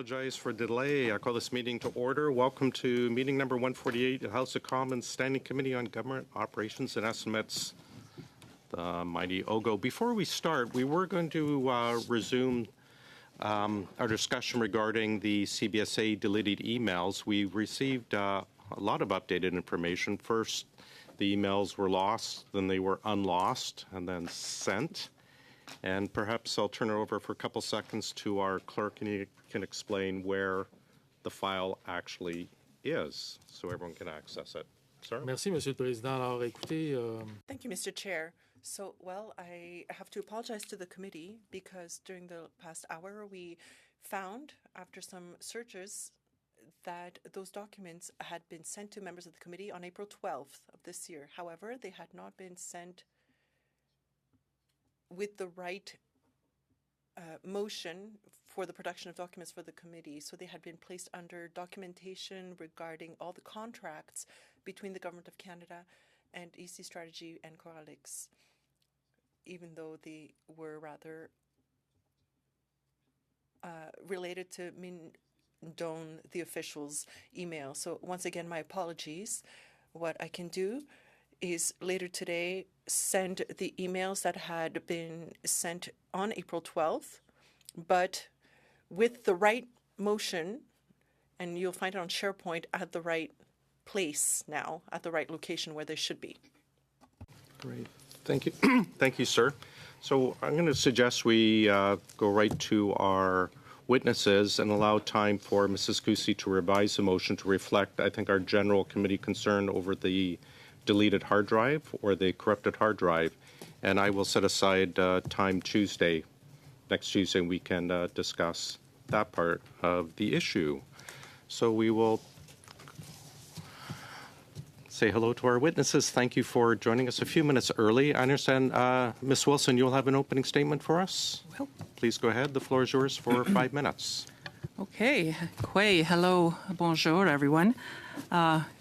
apologize for delay. I call this meeting to order. Welcome to meeting number 148, the House of Commons Standing Committee on Government Operations and Estimates, the mighty OGGO. Before we start, we were going to resume our discussion regarding the CBSA deleted emails. We received a lot of updated information. First, the emails were lost, then they were unlost, and then sent. And perhaps I'll turn it over for a couple seconds to our clerk, and he can explain where the file actually is, so everyone can access it. Sir? Merci, Monsieur le Président. Alors, écoutez, Thank you, Mr. Chair. So, well, I have to apologize to the committee because during the past hour we found, after some searches, that those documents had been sent to members of the committee on April 12th of this year. However, they had not been sent with the right motion for the production of documents for the committee. So they had been placed under documentation regarding all the contracts between the Government of Canada and EC Strategy and Coralix, even though they were rather related to Don, the official's email. So once again, my apologies. What I can do is later today send the emails that had been sent on April 12th, but with the right motion, and you'll find it on SharePoint at the right place now, at the right location where they should be. Great. Thank you. Thank you, sir. So I'm going to suggest we go right to our witnesses and allow time for Mrs. Cusi to revise the motion to reflect, I think, our general committee concern over the deleted hard drive or the corrupted hard drive. And I will set aside time Tuesday, next Tuesday, and we can discuss that part of the issue. So we will say hello to our witnesses. Thank you for joining us a few minutes early. I understand, Ms. Wilson, you'll have an opening statement for us? Well, please go ahead. The floor is yours for 5 minutes. Okay. Hello. Bonjour, everyone.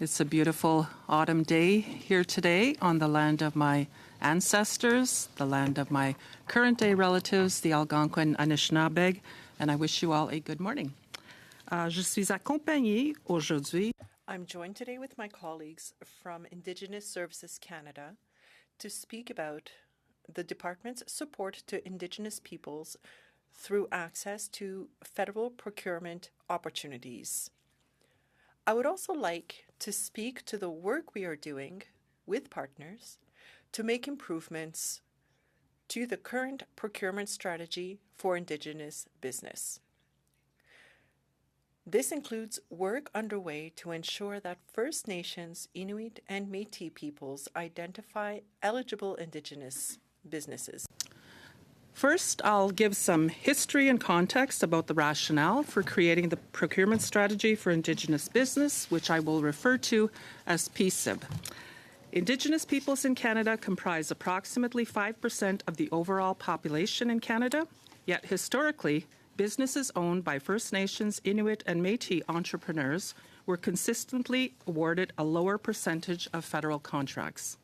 It's a beautiful autumn day here today on the land of my ancestors, the land of my current-day relatives, the Algonquin Anishinaabeg, and I wish you all a good morning. Je suis accompagnée aujourd'hui. I'm joined today with my colleagues from Indigenous Services Canada to speak about the department's support to Indigenous peoples through access to federal procurement opportunities. I would also like to speak to the work we are doing with partners to make improvements to the current procurement strategy for Indigenous business. This includes work underway to ensure that First Nations, Inuit, and Métis peoples identify eligible Indigenous businesses. First, I'll give some history and context about the rationale for creating the procurement strategy for Indigenous business, which I will refer to as PCIB. Indigenous peoples in Canada comprise approximately 5% of the overall population in Canada, yet historically, businesses owned by First Nations, Inuit, and Métis entrepreneurs were consistently awarded a lower percentage of federal contracts.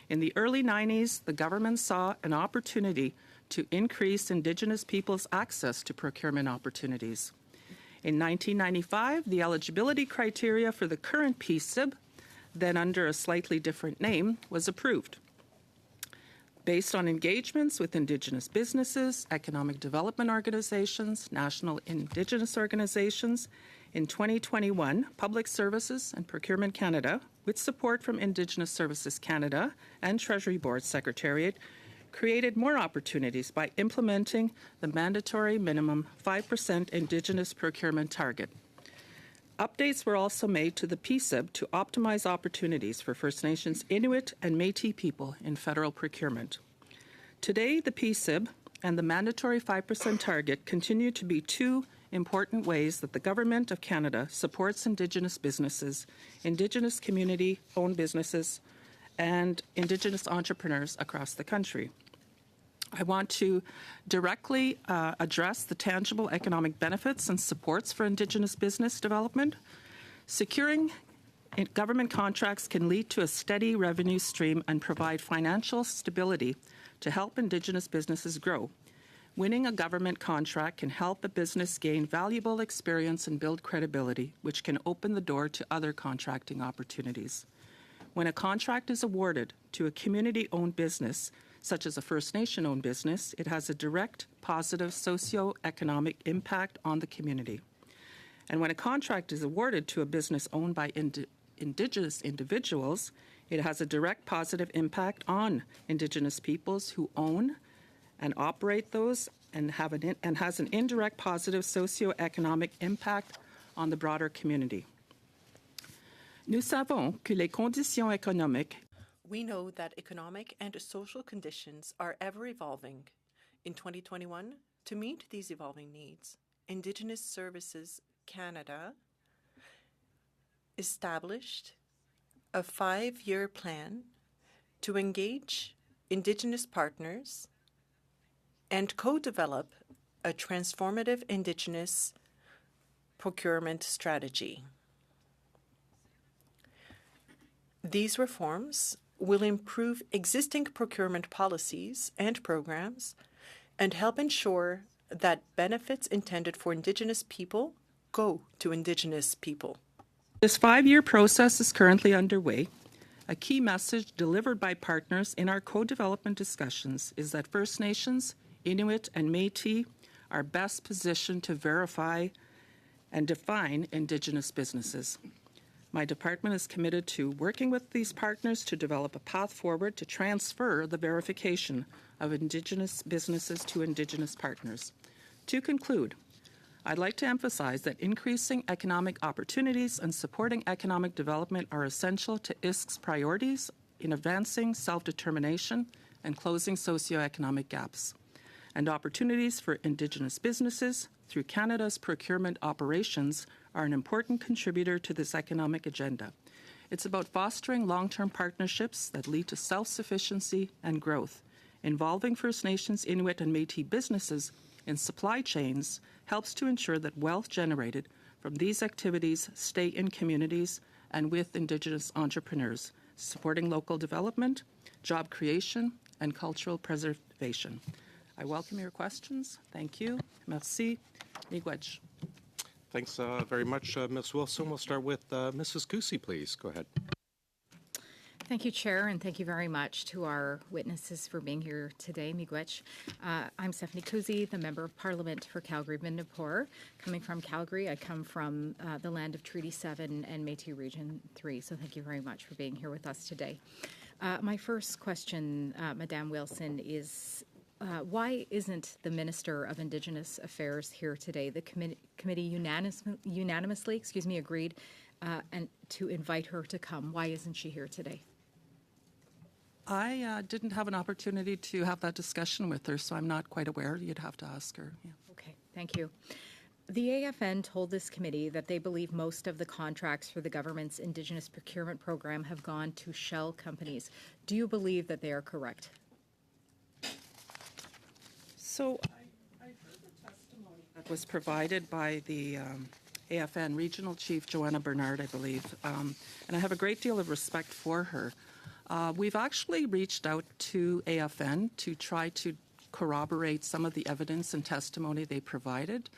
In the early 90s, the government saw an opportunity to increase Indigenous peoples' access to procurement opportunities. In 1995, the eligibility criteria for the current PCIB, then under a slightly different name, was approved. Based on engagements with Indigenous businesses, economic development organizations, national Indigenous organizations, in 2021, Public Services and Procurement Canada, with support from Indigenous Services Canada and Treasury Board Secretariat, created more opportunities by implementing the mandatory minimum 5% Indigenous procurement target. Updates were also made to the PCIB to optimize opportunities for First Nations, Inuit, and Métis people in federal procurement. Today, the PCIB and the mandatory 5% target continue to be two important ways that the Government of Canada supports Indigenous businesses, Indigenous community-owned businesses, and Indigenous entrepreneurs across the country. I want to directly address the tangible economic benefits and supports for Indigenous business development. Securing government contracts can lead to a steady revenue stream and provide financial stability to help Indigenous businesses grow. Winning a government contract can help a business gain valuable experience and build credibility, which can open the door to other contracting opportunities. When a contract is awarded to a community-owned business, such as a First Nation-owned business, it has a direct positive socio-economic impact on the community. And when a contract is awarded to a business owned by Indigenous individuals, it has a direct positive impact on Indigenous peoples who own and operate those and has an indirect positive socio-economic impact on the broader community. Nous savons que les conditions économiques. We know that economic and social conditions are ever evolving. In 2021, to meet these evolving needs, Indigenous Services Canada established a 5-year plan to engage Indigenous partners and co-develop a transformative Indigenous procurement strategy. These reforms will improve existing procurement policies and programs and help ensure that benefits intended for Indigenous people go to Indigenous people. This 5-year process is currently underway. A key message delivered by partners in our co-development discussions is that First Nations, Inuit, and Métis are best positioned to verify and define Indigenous businesses. My department is committed to working with these partners to develop a path forward to transfer the verification of Indigenous businesses to Indigenous partners. To conclude, I'd like to emphasize that increasing economic opportunities and supporting economic development are essential to ISC's priorities in advancing self-determination and closing socioeconomic gaps. And opportunities for Indigenous businesses through Canada's procurement operations are an important contributor to this economic agenda. It's about fostering long-term partnerships that lead to self-sufficiency and growth. Involving First Nations, Inuit, and Métis businesses in supply chains helps to ensure that wealth generated from these activities stay in communities and with Indigenous entrepreneurs, supporting local development, job creation, and cultural preservation. I welcome your questions. Thank you. Merci. Miigwech. Thanks very much, Ms. Wilson. We'll start with Mrs. Kusi, please. Go ahead. Thank you, Chair, and thank you very much to our witnesses for being here today. Miigwech. I'm Stephanie Kusi, the Member of Parliament for Calgary-Midnapore. Coming from Calgary, I come from the land of Treaty 7 and Métis Region 3, so thank you very much for being here with us today. My first question, Madame Wilson, is why isn't the Minister of Indigenous Affairs here today? The committee unanimously agreed and to invite her to come. Why isn't she here today? I didn't have an opportunity to have that discussion with her, so I'm not quite aware. You'd have to ask her. Yeah. Okay, thank you. The AFN told this committee that they believe most of the contracts for the government's Indigenous procurement program have gone to shell companies. Do you believe that they are correct? So I heard the testimony that was provided by the AFN Regional Chief Joanna Bernard, I believe, and I have a great deal of respect for her. We've actually reached out to AFN to try to corroborate some of the evidence and testimony they provided.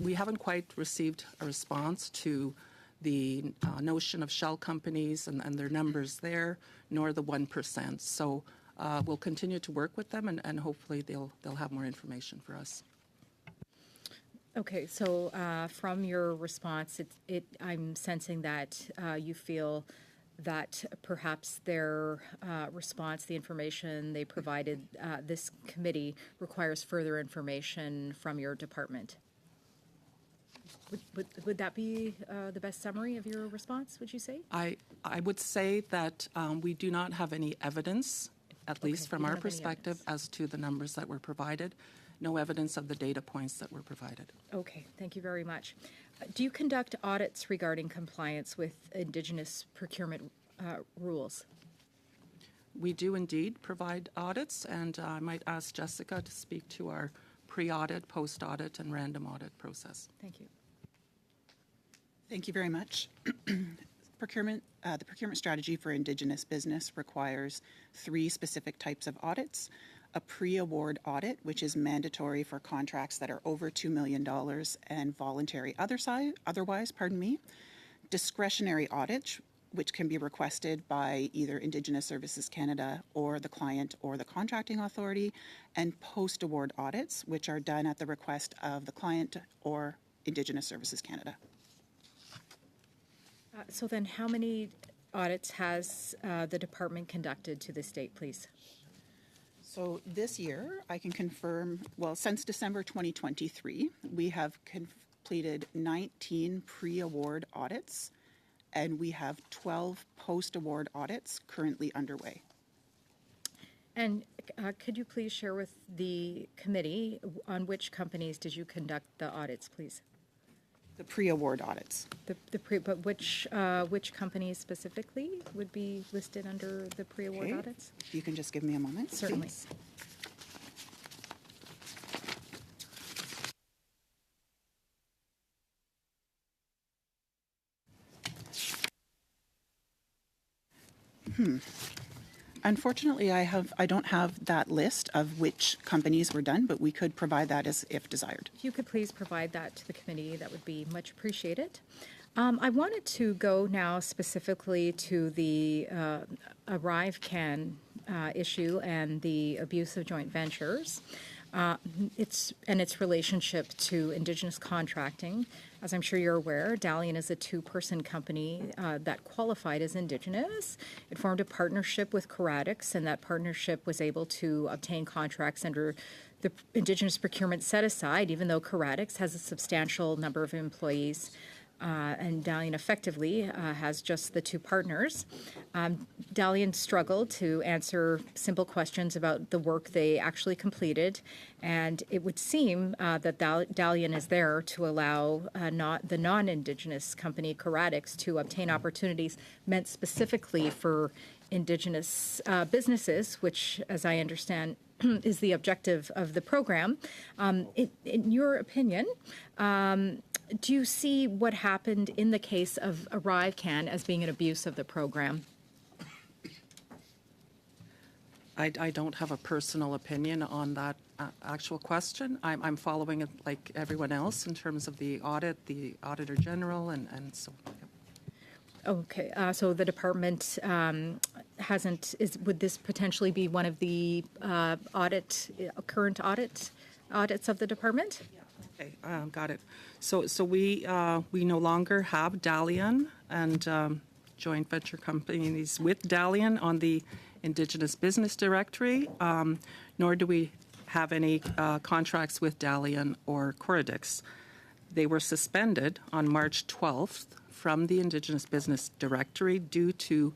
We haven't quite received a response to the notion of shell companies and their numbers there, nor the 1%. So we'll continue to work with them, and hopefully they'll have more information for us. Okay, so from your response, I'm sensing that you feel that perhaps their response, the information they provided this committee, requires further information from your department. Would that be the best summary of your response, would you say? I would say that we do not have any evidence, at least from our perspective, as to the numbers that were provided. No evidence of the data points that were provided. Okay, thank you very much. Do you conduct audits regarding compliance with Indigenous procurement rules? We do indeed provide audits, and I might ask Jessica to speak to our pre-audit, post-audit, and random audit process. Thank you. Thank you very much. The procurement strategy for Indigenous business requires 3 specific types of audits. a pre-award audit, which is mandatory for contracts that are over $2 million, and voluntary otherwise, discretionary audit, which can be requested by either Indigenous Services Canada or the client or the contracting authority, and post-award audits, which are done at the request of the client or Indigenous Services Canada. So then how many audits has the department conducted to this date, please? So this year, I can confirm, well, since December 2023, we have completed 19 pre-award audits, and we have 12 post-award audits currently underway. And could you please share with the committee on which companies did you conduct the audits, please? The pre-award audits. But which companies specifically would be listed under the pre-award Okay. audits? If you can just give me a moment. Certainly. please. Unfortunately, I don't have that list of which companies were done, but we could provide that as if desired. If you could please provide that to the committee, that would be much appreciated. I wanted to go now specifically to the ArriveCan issue and the abuse of joint ventures. Its relationship to Indigenous contracting. As I'm sure you're aware, Dalian is a two-person company that qualified as Indigenous. It formed a partnership with Coradix, and that partnership was able to obtain contracts under the Indigenous procurement set-aside, even though Coradix has a substantial number of employees. And Dalian effectively has just the two partners. Dalian struggled to answer simple questions about the work they actually completed, and it would seem that Dalian is there to allow the non-Indigenous company Coradix to obtain opportunities meant specifically for Indigenous businesses, which, as I understand, is the objective of the program. In your opinion, do you see what happened in the case of ArriveCan as being an abuse of the program? I don't have a personal opinion on that actual question. I'm following it like everyone else in terms of the audit, the Auditor General, and so. Okay, so the department would this potentially be one of the current audits of the department? Okay, got it. So we no longer have Dalian and joint venture companies with Dalian on the Indigenous Business Directory, nor do we have any contracts with Dalian or Coradix. They were suspended on March 12th from the Indigenous Business Directory due to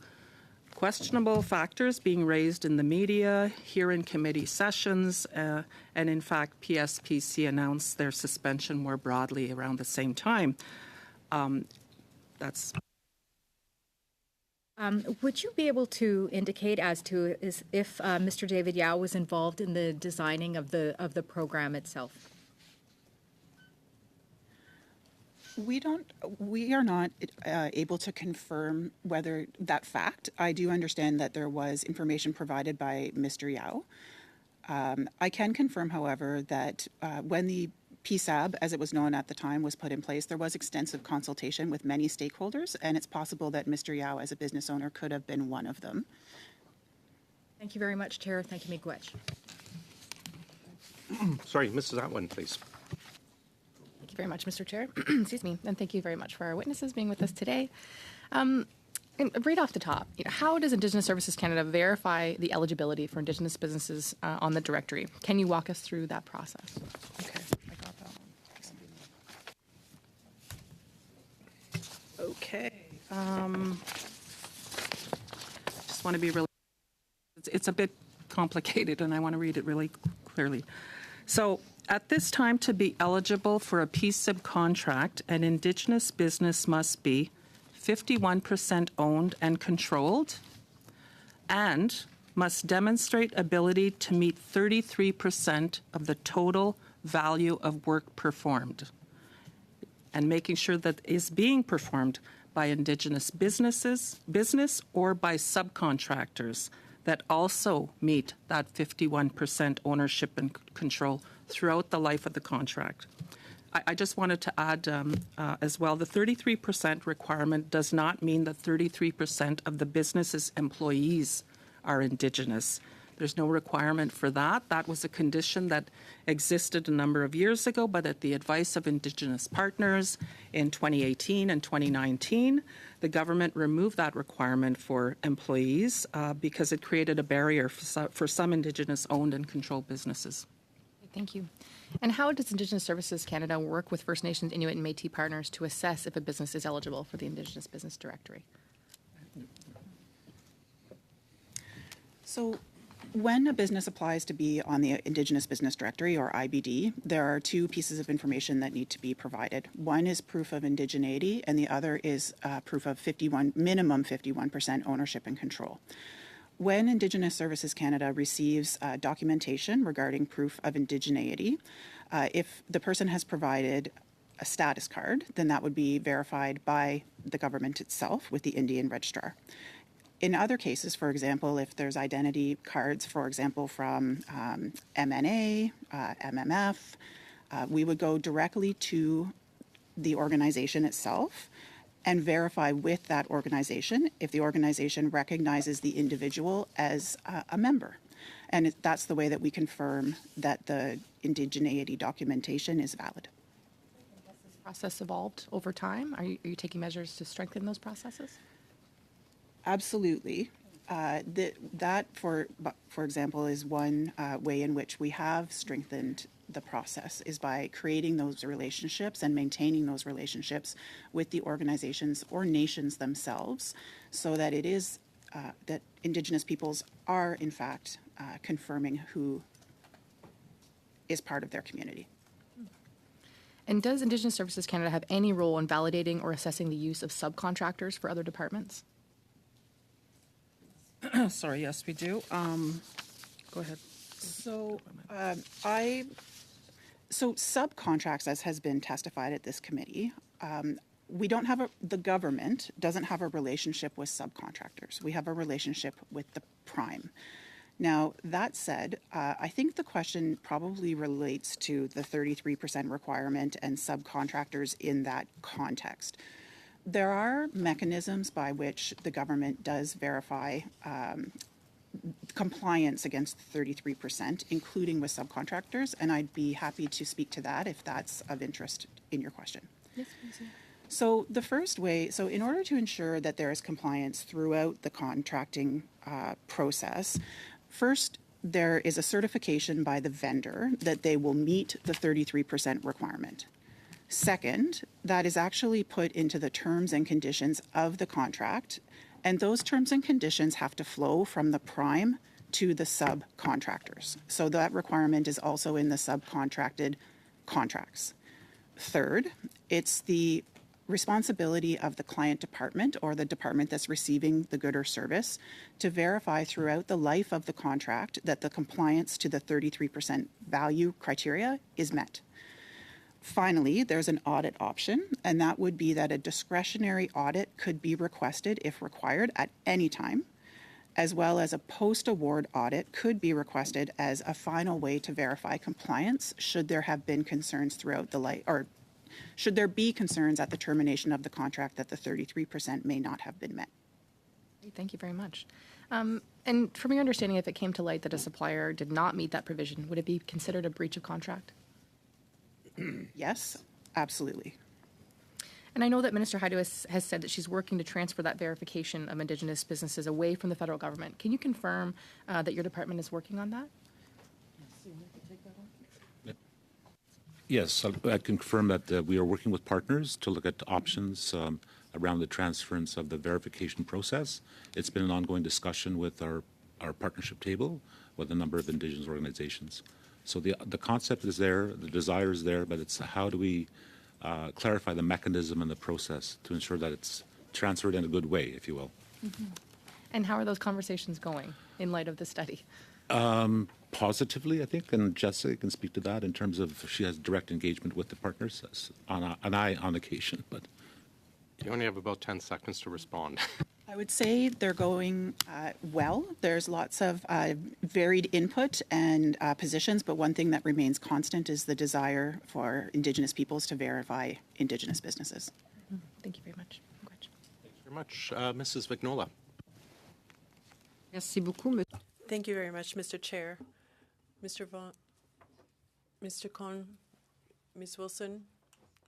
questionable factors being raised in the media, here in committee sessions, and in fact, PSPC announced their suspension more broadly around the same time. Would you be able to indicate as to if Mr. David Yao was involved in the designing of the program itself? We are not able to confirm whether that fact. I do understand that there was information provided by Mr. Yao. I can confirm, however, that when the PSAB, as it was known at the time, was put in place, there was extensive consultation with many stakeholders, and it's possible that Mr. Yao, as a business owner, could have been one of them. Thank you very much, Chair. Thank you, Miigwech. Sorry, Mrs. Atwin, please. Thank you very much, Mr. Chair. Excuse me, and thank you very much for our witnesses being with us today. Right off the top, how does Indigenous Services Canada verify the eligibility for Indigenous businesses on the directory? Can you walk us through that process? Okay, I got that one. Okay. Just want to be really, it's a bit complicated and I want to read it really clearly. So at this time, to be eligible for a PSIB contract, an Indigenous business must be 51% owned and controlled and must demonstrate ability to meet 33% of the total value of work performed, and making sure that is being performed by Indigenous business or by subcontractors that also meet that 51% ownership and control throughout the life of the contract. I just wanted to add as well, the 33% requirement does not mean that 33% of the business's employees are Indigenous. There's no requirement for that. That was a condition that existed a number of years ago, but at the advice of Indigenous partners in 2018 and 2019, the government removed that requirement for employees because it created a barrier for some Indigenous-owned and controlled businesses. Thank you. And how does Indigenous Services Canada work with First Nations, Inuit, and Métis partners to assess if a business is eligible for the Indigenous Business Directory? So when a business applies to be on the Indigenous Business Directory, or IBD, there are two pieces of information that need to be provided. One is proof of indigeneity, and the other is proof of minimum 51% ownership and control. When Indigenous Services Canada receives documentation regarding proof of indigeneity, if the person has provided a status card, then that would be verified by the government itself with the Indian Registrar. In other cases, for example, if there's identity cards, for example, from MNA, MMF, we would go directly to the organization itself and verify with that organization if the organization recognizes the individual as a member. And that's the way that we confirm that the indigeneity documentation is valid. Has this process evolved over time? Are you taking measures to strengthen those processes? Absolutely. That, for example, is one way in which we have strengthened the process, is by creating those relationships and maintaining those relationships with the organizations or nations themselves, so that it is that Indigenous peoples are, in fact, confirming who is part of their community. And does Indigenous Services Canada have any role in validating or assessing the use of subcontractors for other departments? Sorry, yes, we do. Go ahead. So so subcontracts, as has been testified at this committee, we don't have the government doesn't have a relationship with subcontractors. We have a relationship with the prime. Now, that said, I think the question probably relates to the 33% requirement and subcontractors in that context. There are mechanisms by which the government does verify compliance against 33%, including with subcontractors, and I'd be happy to speak to that if that's of interest in your question. Yes, please. So the first way, so in order to ensure that there is compliance throughout the contracting process, first, there is a certification by the vendor that they will meet the 33% requirement. Second, that is actually put into the terms and conditions of the contract, and those terms and conditions have to flow from the prime to the subcontractors. So that requirement is also in the subcontracted contracts. Third, it's the responsibility of the client department or the department that's receiving the good or service to verify throughout the life of the contract that the compliance to the 33% value criteria is met. Finally, there's an audit option, and that would be that a discretionary audit could be requested if required at any time, as well as a post-award audit could be requested as a final way to verify compliance should there have been concerns throughout the life, or should there be concerns at the termination of the contract that the 33% may not have been met. Thank you very much. And from your understanding, if it came to light that a supplier did not meet that provision, would it be considered a breach of contract? Yes, absolutely. And I know that Minister Hajdu has said that she's working to transfer that verification of Indigenous businesses away from the federal government. Can you confirm that your department is working on that? Yes, I can confirm that we are working with partners to look at options around the transference of the verification process. It's been an ongoing discussion with our partnership table with a number of Indigenous organizations. So the concept is there, the desire is there, but it's how do we clarify the mechanism and the process to ensure that it's transferred in a good way, if you will. Mm-hmm. And how are those conversations going in light of the study? Positively, I think, and Jessica can speak to that in terms of she has direct engagement with the partners, and I on occasion. But you only have about 10 seconds to respond. I would say they're going well. There's lots of varied input and positions, but one thing that remains constant is the desire for Indigenous peoples to verify Indigenous businesses. Thank you very much. Thanks very much. Mrs. Vignola. Merci beaucoup. Thank you very much, Mr. Chair. Mr. Vaughn, Mr. Con, Ms. Wilson,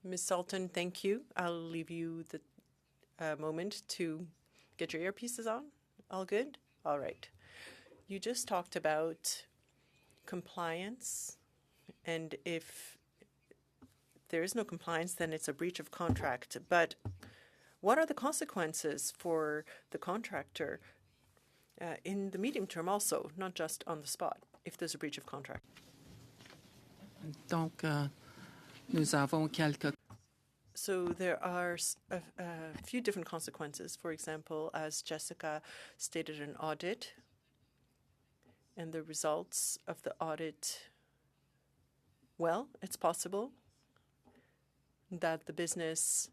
Ms. Sultan, thank you. I'll leave you the moment to get your earpieces on. All good? All right. You just talked about compliance, and if there is no compliance, then it's a breach of contract. But what are the consequences for the contractor in the medium term also, not just on the spot, if there's a breach of contract? Donc, nous avons quelques. So there are a few different consequences. For example, as Jessica stated, an audit and the results of the audit. Well, it's possible that the business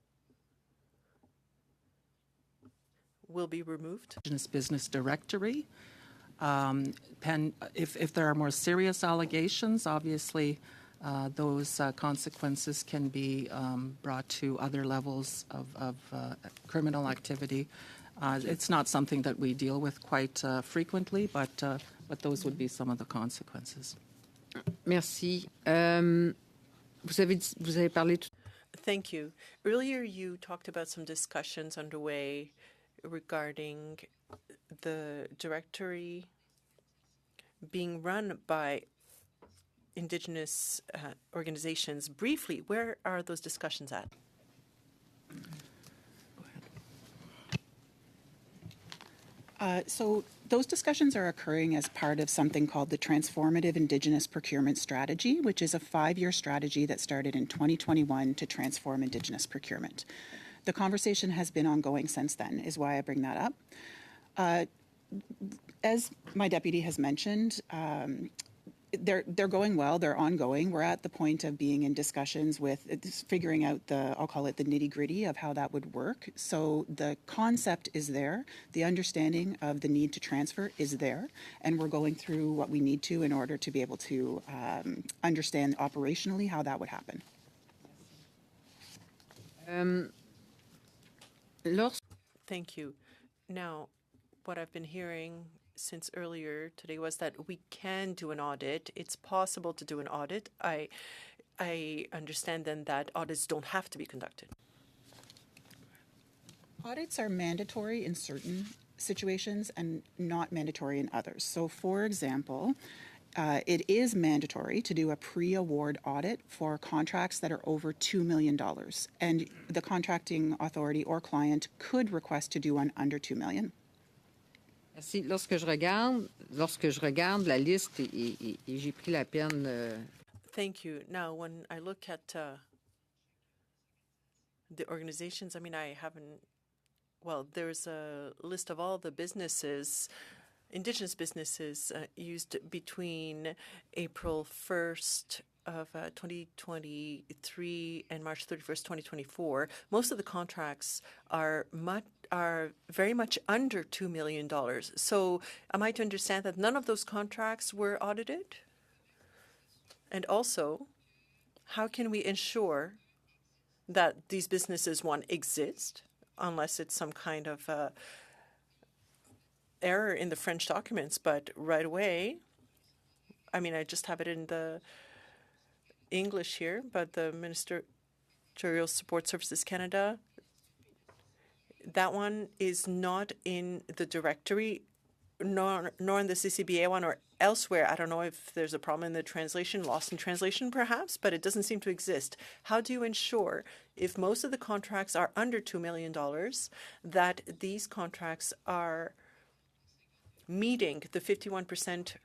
will be removed. Business directory. If there are more serious allegations, obviously those consequences can be brought to other levels of criminal activity. It's not something that we deal with quite frequently, but those would be some of the consequences. Merci. Vous avez parlé tout. Thank you. Earlier, you talked about some discussions underway regarding the directory being run by Indigenous organizations. Briefly, where are those discussions at? So those discussions are occurring as part of something called the Transformative Indigenous Procurement Strategy, which is a 5-year strategy that started in 2021 to transform Indigenous procurement. The conversation has been ongoing since then, is why I bring that up. As my deputy has mentioned, they're going well, they're ongoing. We're at the point of being in discussions with figuring out I'll call it the nitty-gritty of how that would work. So the concept is there, the understanding of the need to transfer is there, and we're going through what we need to in order to be able to understand operationally how that would happen. Thank you. Now, what I've been hearing since earlier today was that we can do an audit. It's possible to do an audit. I understand then that audits don't have to be conducted. Audits are mandatory in certain situations and not mandatory in others. So, for example, it is mandatory to do a pre-award audit for contracts that are over $2 million. And the contracting authority or client could request to do one under $2 million. Merci. Lorsque je regarde la liste et j'ai pris la peine. Thank you. Now, when I look at the organizations, I mean, I haven't. Well, there's a list of all the businesses, Indigenous businesses used between April 1st of 2023 and March 31st, 2024. Most of the contracts are very much under $2 million. So am I to understand that none of those contracts were audited? And also, how can we ensure that these businesses, one, exist, unless it's some kind of error in the French documents, but right away, I mean, I just have it in the English here, but the Ministerial Support Services Canada, that one is not in the directory, nor in the CCBA one or elsewhere. I don't know if there's a problem in the translation, lost in translation perhaps, but it doesn't seem to exist. How do you ensure, if most of the contracts are under $2 million, that these contracts are meeting the 51%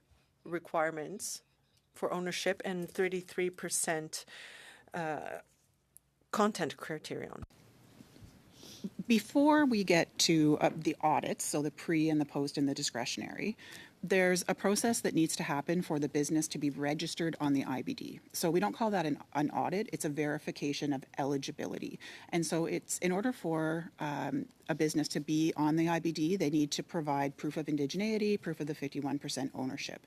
requirements for ownership and 33% content criterion? Before we get to the audits, so the pre and the post and the discretionary, There's a process that needs to happen for the business to be registered on the IBD. So we don't call that an audit, it's a verification of eligibility. And so it's in order for a business to be on the IBD, they need to provide proof of indigeneity, proof of the 51% ownership.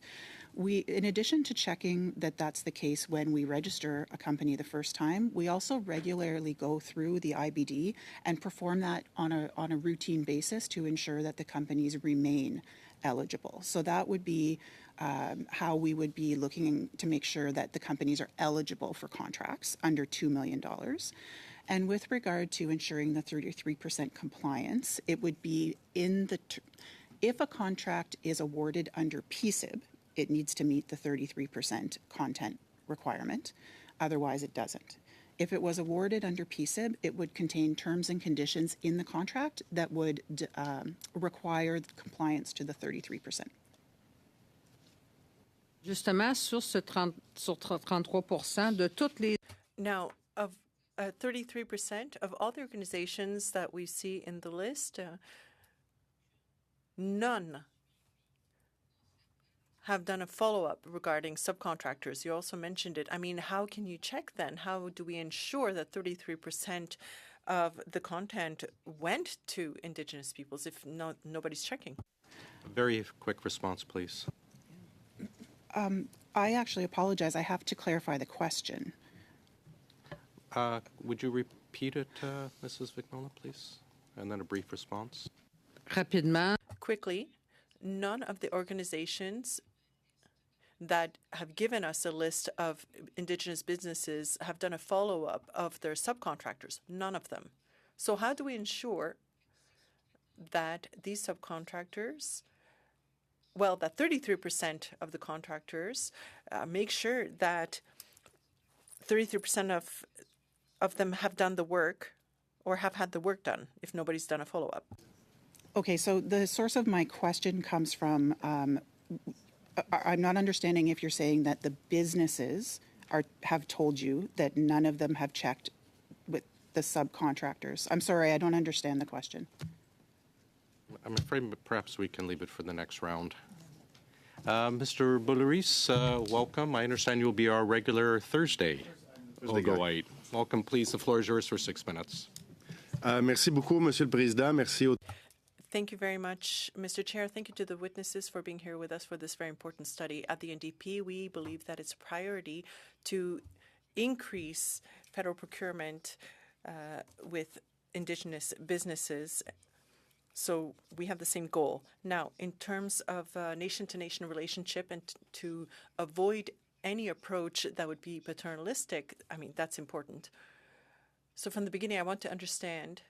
We, in addition to checking that that's the case when we register a company the first time, we also regularly go through the IBD and perform that on a routine basis to ensure that the companies remain eligible. So that would be how we would be looking to make sure that the companies are eligible for contracts under $2 million. And with regard to ensuring the 33% compliance, it would be if a contract is awarded under PSIB, it needs to meet the 33% content requirement. Otherwise, it doesn't. If it was awarded under PSIB, it would contain terms and conditions in the contract that would require compliance to the 33%. Justement, sur 33% de toutes les... Now, of 33% of all the organizations that we see in the list, none have done a follow-up regarding subcontractors. You also mentioned it. I mean, how can you check then? How do we ensure that 33% of the content went to Indigenous peoples if nobody's checking? A very quick response, please. I actually apologize. I have to clarify the question. Would you repeat it, Mrs. Vignola, please? And then a brief response. Rapidement. Quickly, none of the organizations that have given us a list of Indigenous businesses have done a follow-up of their subcontractors. None of them. So how do we ensure that these subcontractors, well, that 33% of the contractors make sure that 33% of them have done the work or have had the work done if nobody's done a follow-up? Okay, so the source of my question comes from, I'm not understanding if you're saying that the businesses have told you that none of them have checked with the subcontractors. I'm sorry, I don't understand the question. I'm afraid perhaps we can leave it for the next round. Mr. Boulouris, welcome. I understand you'll be our regular Thursday OGGO. Welcome, please. The floor is yours for 6 minutes. Merci beaucoup, Monsieur le Président. Merci au... Thank you very much, Mr. Chair. Thank you to the witnesses for being here with us for this very important study. At the NDP, we believe that it's a priority to increase federal procurement with Indigenous businesses. So we have the same goal. Now, in terms of nation-to-nation relationship and to avoid any approach that would be paternalistic, I mean, that's important. So from the beginning, I want to understand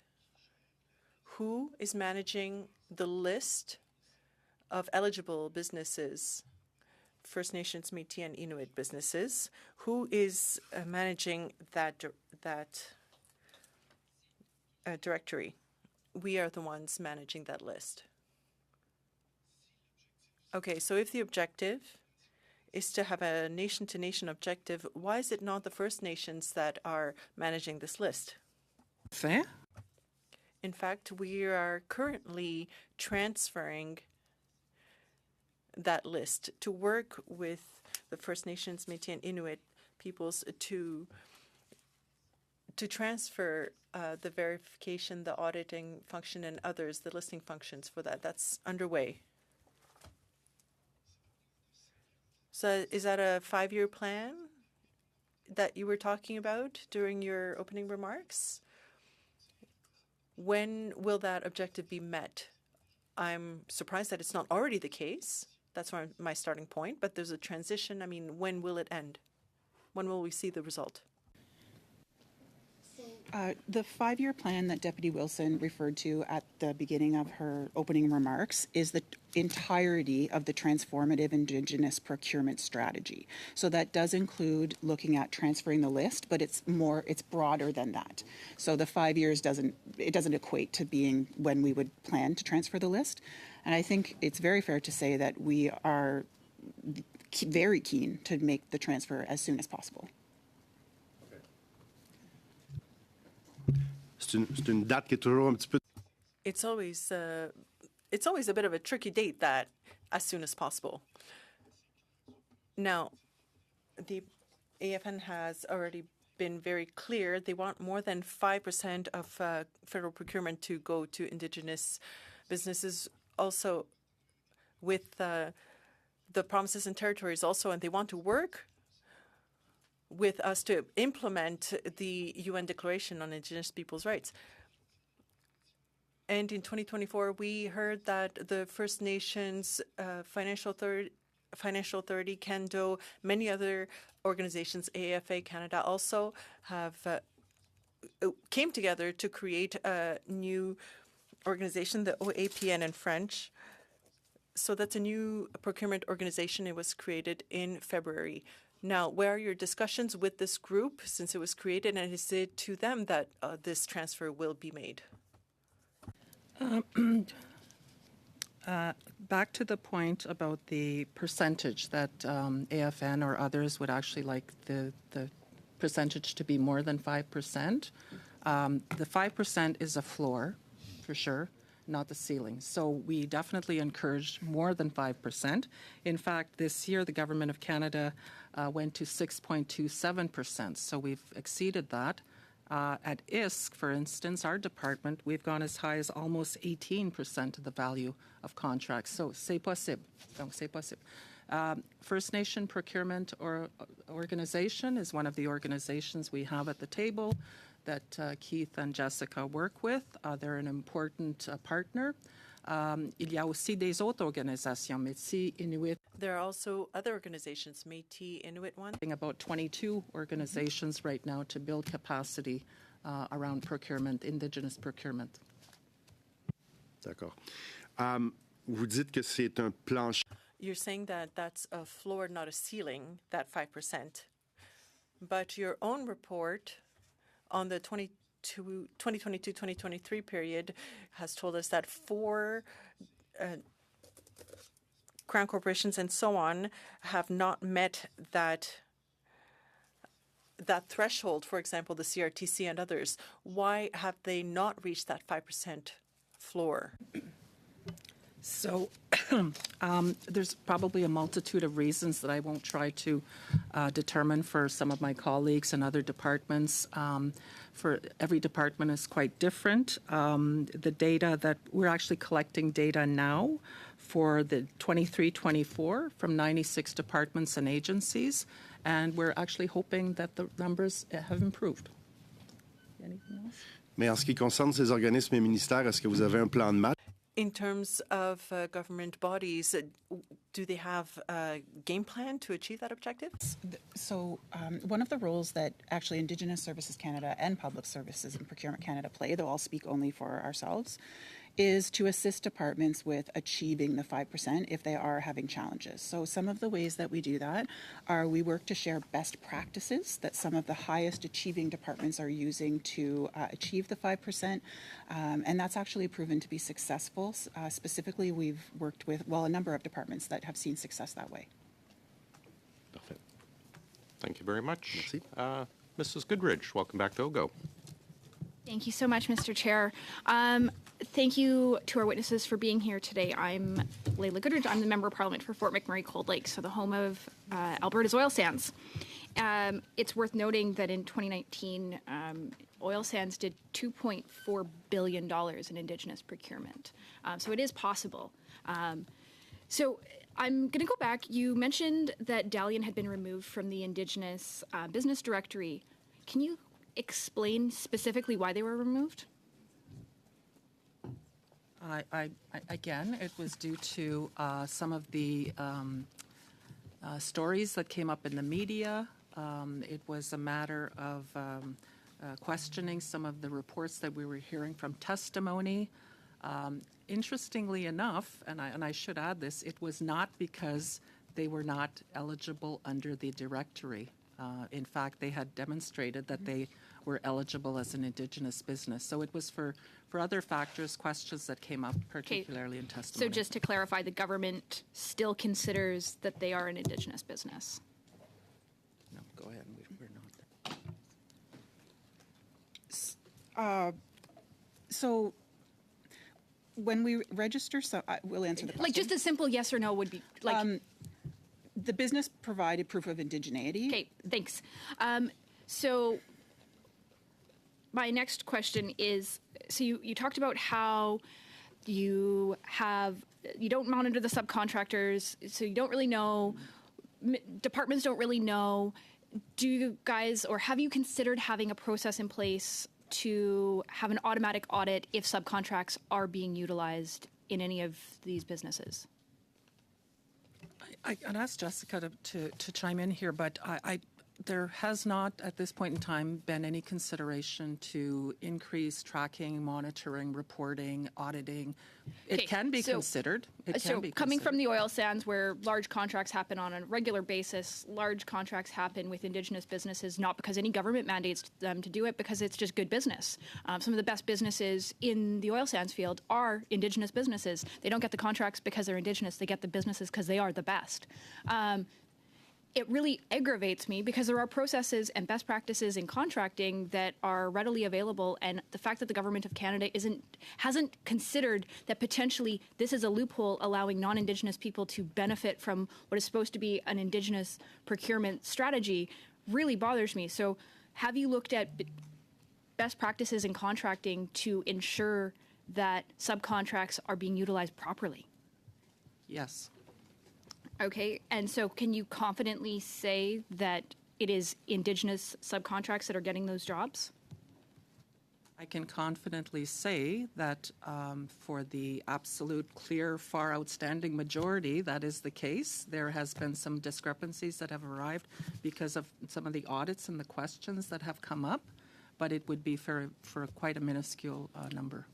who is managing the list of eligible businesses, First Nations, Métis, and Inuit businesses? Who is managing that directory? We are the ones managing that list. Okay, so if the objective is to have a nation-to-nation objective, why is it not the First Nations that are managing this list? Fair. In fact, we are currently transferring that list to work with the First Nations, Métis, and Inuit peoples to transfer the verification, the auditing function, and others, the listing functions for that. That's underway. So is that a 5-year plan that you were talking about during your opening remarks? When will that objective be met? I'm surprised that it's not already the case. That's my starting point. But there's a transition. I mean, when will it end? When will we see the result? The 5-year plan that Deputy Wilson referred to at the beginning of her opening remarks is the entirety of the transformative Indigenous procurement strategy. So that does include looking at transferring the list, but it's broader than that. So the 5 years doesn't equate to being when we would plan to transfer the list. And I think it's very fair to say that we are very keen to make the transfer as soon as possible. C'est une date qui est toujours un petit peu... It's always a bit of a tricky date, that as soon as possible. Now, the AFN has already been very clear. They want more than 5% of federal procurement to go to Indigenous businesses, also with the provinces and territories also, and they want to work with us to implement the UN Declaration on Indigenous Peoples' Rights. And in 2024, we heard that the First Nations Financial Authority, CANDO, many other organizations, AFA Canada, also have came together to create a new organization, the OAPN in French. So that's a new procurement organization. It was created in February. Now, where are your discussions with this group since it was created, and is it to them that this transfer will be made? Back to the point about the percentage that AFN or others would actually like the percentage to be more than 5%. The 5% is a floor, for sure, not the ceiling. So we definitely encourage more than 5%. In fact, this year the Government of Canada went to 6.27%, so we've exceeded that. At ISK, for instance, our department, we've gone as high as almost 18% of the value of contracts. So c'est possible. Donc c'est possible. First Nation Procurement Organization is one of the organizations we have at the table that Keith and Jessica work with. They're an important partner. Il y a aussi des autres organisations, Métis, Inuit. There are also other organizations, Métis, Inuit one. About 22 organizations right now to build capacity around procurement, Indigenous procurement. D'accord. Vous dites que c'est un plancher. You're saying that that's a floor, not a ceiling, that 5%. But your own report on the 2022-2023 period has told us that 4 crown corporations and so on have not met that threshold, for example, the CRTC and others. Why have they not reached that 5% floor? So there's probably a multitude of reasons that I won't try to determine for some of my colleagues and other departments. For every department is quite different. The data that we're actually collecting data now for the 23-24 from 96 departments and agencies, and we're actually hoping that the numbers have improved. Anything else? Mais en ce qui concerne ces organismes et ministères, est-ce que vous avez un plan de match? In terms of government bodies, do they have a game plan to achieve that objective? So one of the roles that actually Indigenous Services Canada and Public Services and Procurement Canada play, though I'll speak only for ourselves, is to assist departments with achieving the 5% if they are having challenges. So some of the ways that we do that are we work to share best practices that some of the highest achieving departments are using to achieve the 5%, and that's actually proven to be successful. Specifically, we've worked with, a number of departments that have seen success that way. Parfait. Thank you very much. Merci. Mrs. Goodridge, welcome back to OGGO. Thank you so much, Mr. Chair. Thank you to our witnesses for being here today. I'm Layla Goodridge. I'm the Member of Parliament for Fort McMurray Cold Lake, so the home of Alberta's oil sands. It's worth noting that in 2019, oil sands did $2.4 billion in Indigenous procurement. So it is possible. So I'm going to go back. You mentioned that Dalian had been removed from the Indigenous business directory. Can you explain specifically why they were removed? Again, it was due to some of the stories that came up in the media. It was a matter of questioning some of the reports that we were hearing from testimony. Interestingly enough, and I should add this, it was not because they were not eligible under the directory. In fact, they had demonstrated that they were eligible as an Indigenous business. So it was for other factors, questions that came up, particularly in testimony. So just to clarify, the government still considers that they are an Indigenous business? No, go ahead. We're not. So When we register, so I will answer the question. Like just a simple yes or no would be like. The business provided proof of indigeneity. Okay, thanks. So my next question is, so you talked about how you don't monitor the subcontractors, so you don't really know, departments don't really know. Do you guys, or have you considered having a process in place to have an automatic audit if subcontracts are being utilized in any of these businesses? I'd ask Jessica to chime in here, but there has not at this point in time been any consideration to increase tracking, monitoring, reporting, auditing. It can be considered. Coming from the oil sands where large contracts happen on a regular basis, large contracts happen with Indigenous businesses, not because any government mandates them to do it, because it's just good business. Some of the best businesses in the oil sands field are Indigenous businesses. They don't get the contracts because they're Indigenous. They get the businesses because they are the best. It really aggravates me because there are processes and best practices in contracting that are readily available, and the fact that the government of Canada hasn't considered that potentially this is a loophole allowing non-Indigenous people to benefit from what is supposed to be an Indigenous procurement strategy really bothers me. So have you looked at best practices in contracting to ensure that subcontracts are being utilized properly? Yes. Okay, and so can you confidently say that it is Indigenous subcontracts that are getting those jobs? I can confidently say that for the absolute clear, far outstanding majority, that is the case. There has been some discrepancies that have arrived because of some of the audits and the questions that have come up, but it would be for quite a minuscule number.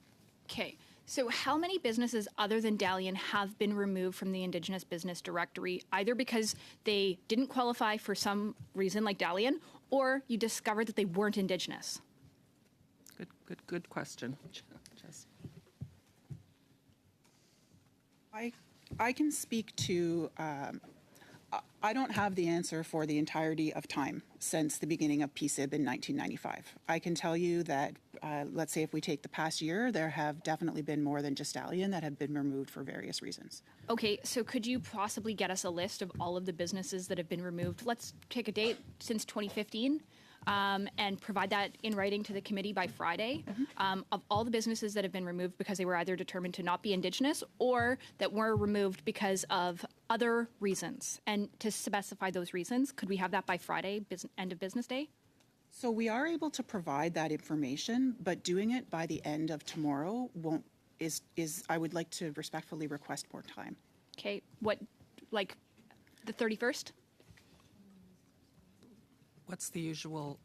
Okay. So how many businesses other than Dalian have been removed from the Indigenous business directory, either because they didn't qualify for some reason like Dalian, or you discovered that they weren't Indigenous? Good question, Jess. I can speak to, I don't have the answer for the entirety of time since the beginning of PSIB in 1995. I can tell you that, let's say if we take the past year, there have definitely been more than just Dalian that have been removed for various reasons. Okay, so could you possibly get us a list of all of the businesses that have been removed? Let's take a date since 2015. And provide that in writing to the committee by Friday, of all the businesses that have been removed because they were either determined to not be Indigenous or that were removed because of other reasons. And to specify those reasons, could we have that by Friday, end of business day? So we are able to provide that information, but doing it by the end of tomorrow is I would like to respectfully request more time. Okay, what, like the 31st? What's the usual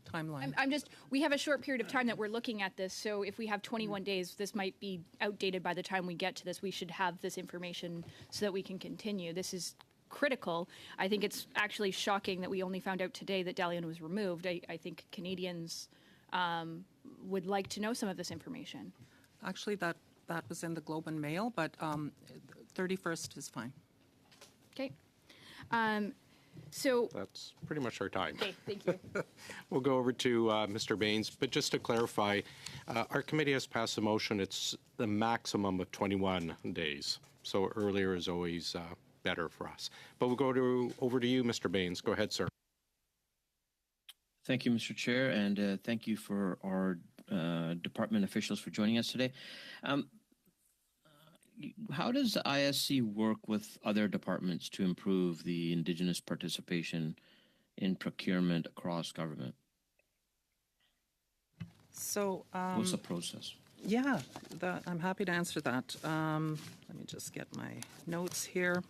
timeline? We have a short period of time that we're looking at this, so if we have 21 days, this might be outdated by the time we get to this. We should have this information so that we can continue. This is critical. I think it's actually shocking that we only found out today that Dalian was removed. I think Canadians would like to know some of this information. Actually, that was in the Globe and Mail, but 31st is fine. Okay. So That's pretty much our time. okay, thank you. We'll go over to Mr. Baines, but just to clarify, our committee has passed a motion. It's the maximum of 21 days. So earlier is always better for us. But we'll go over to you, Mr. Baines. Go ahead, sir. Thank you, Mr. Chair, and thank you for our department officials for joining us today. How does the ISC work with other departments to improve the Indigenous participation in procurement across government? So, what's the process? Yeah, I'm happy to answer that. Let me just get my notes here.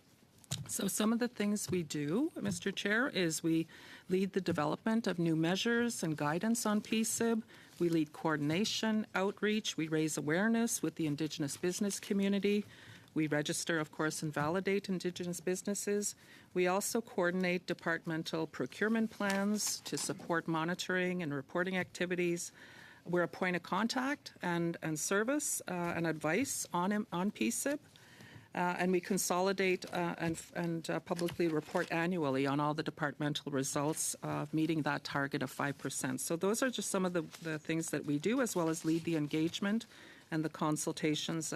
So some of the things we do, Mr. Chair, is we lead the development of new measures and guidance on PSIB. We lead coordination, outreach. We raise awareness with the Indigenous business community. We register, of course, and validate Indigenous businesses. We also coordinate departmental procurement plans to support monitoring and reporting activities. We're a point of contact and service and advice on PSIB. And we consolidate and publicly report annually on all the departmental results of meeting that target of 5%. So those are just some of the things that we do, as well as lead the engagement and the consultations,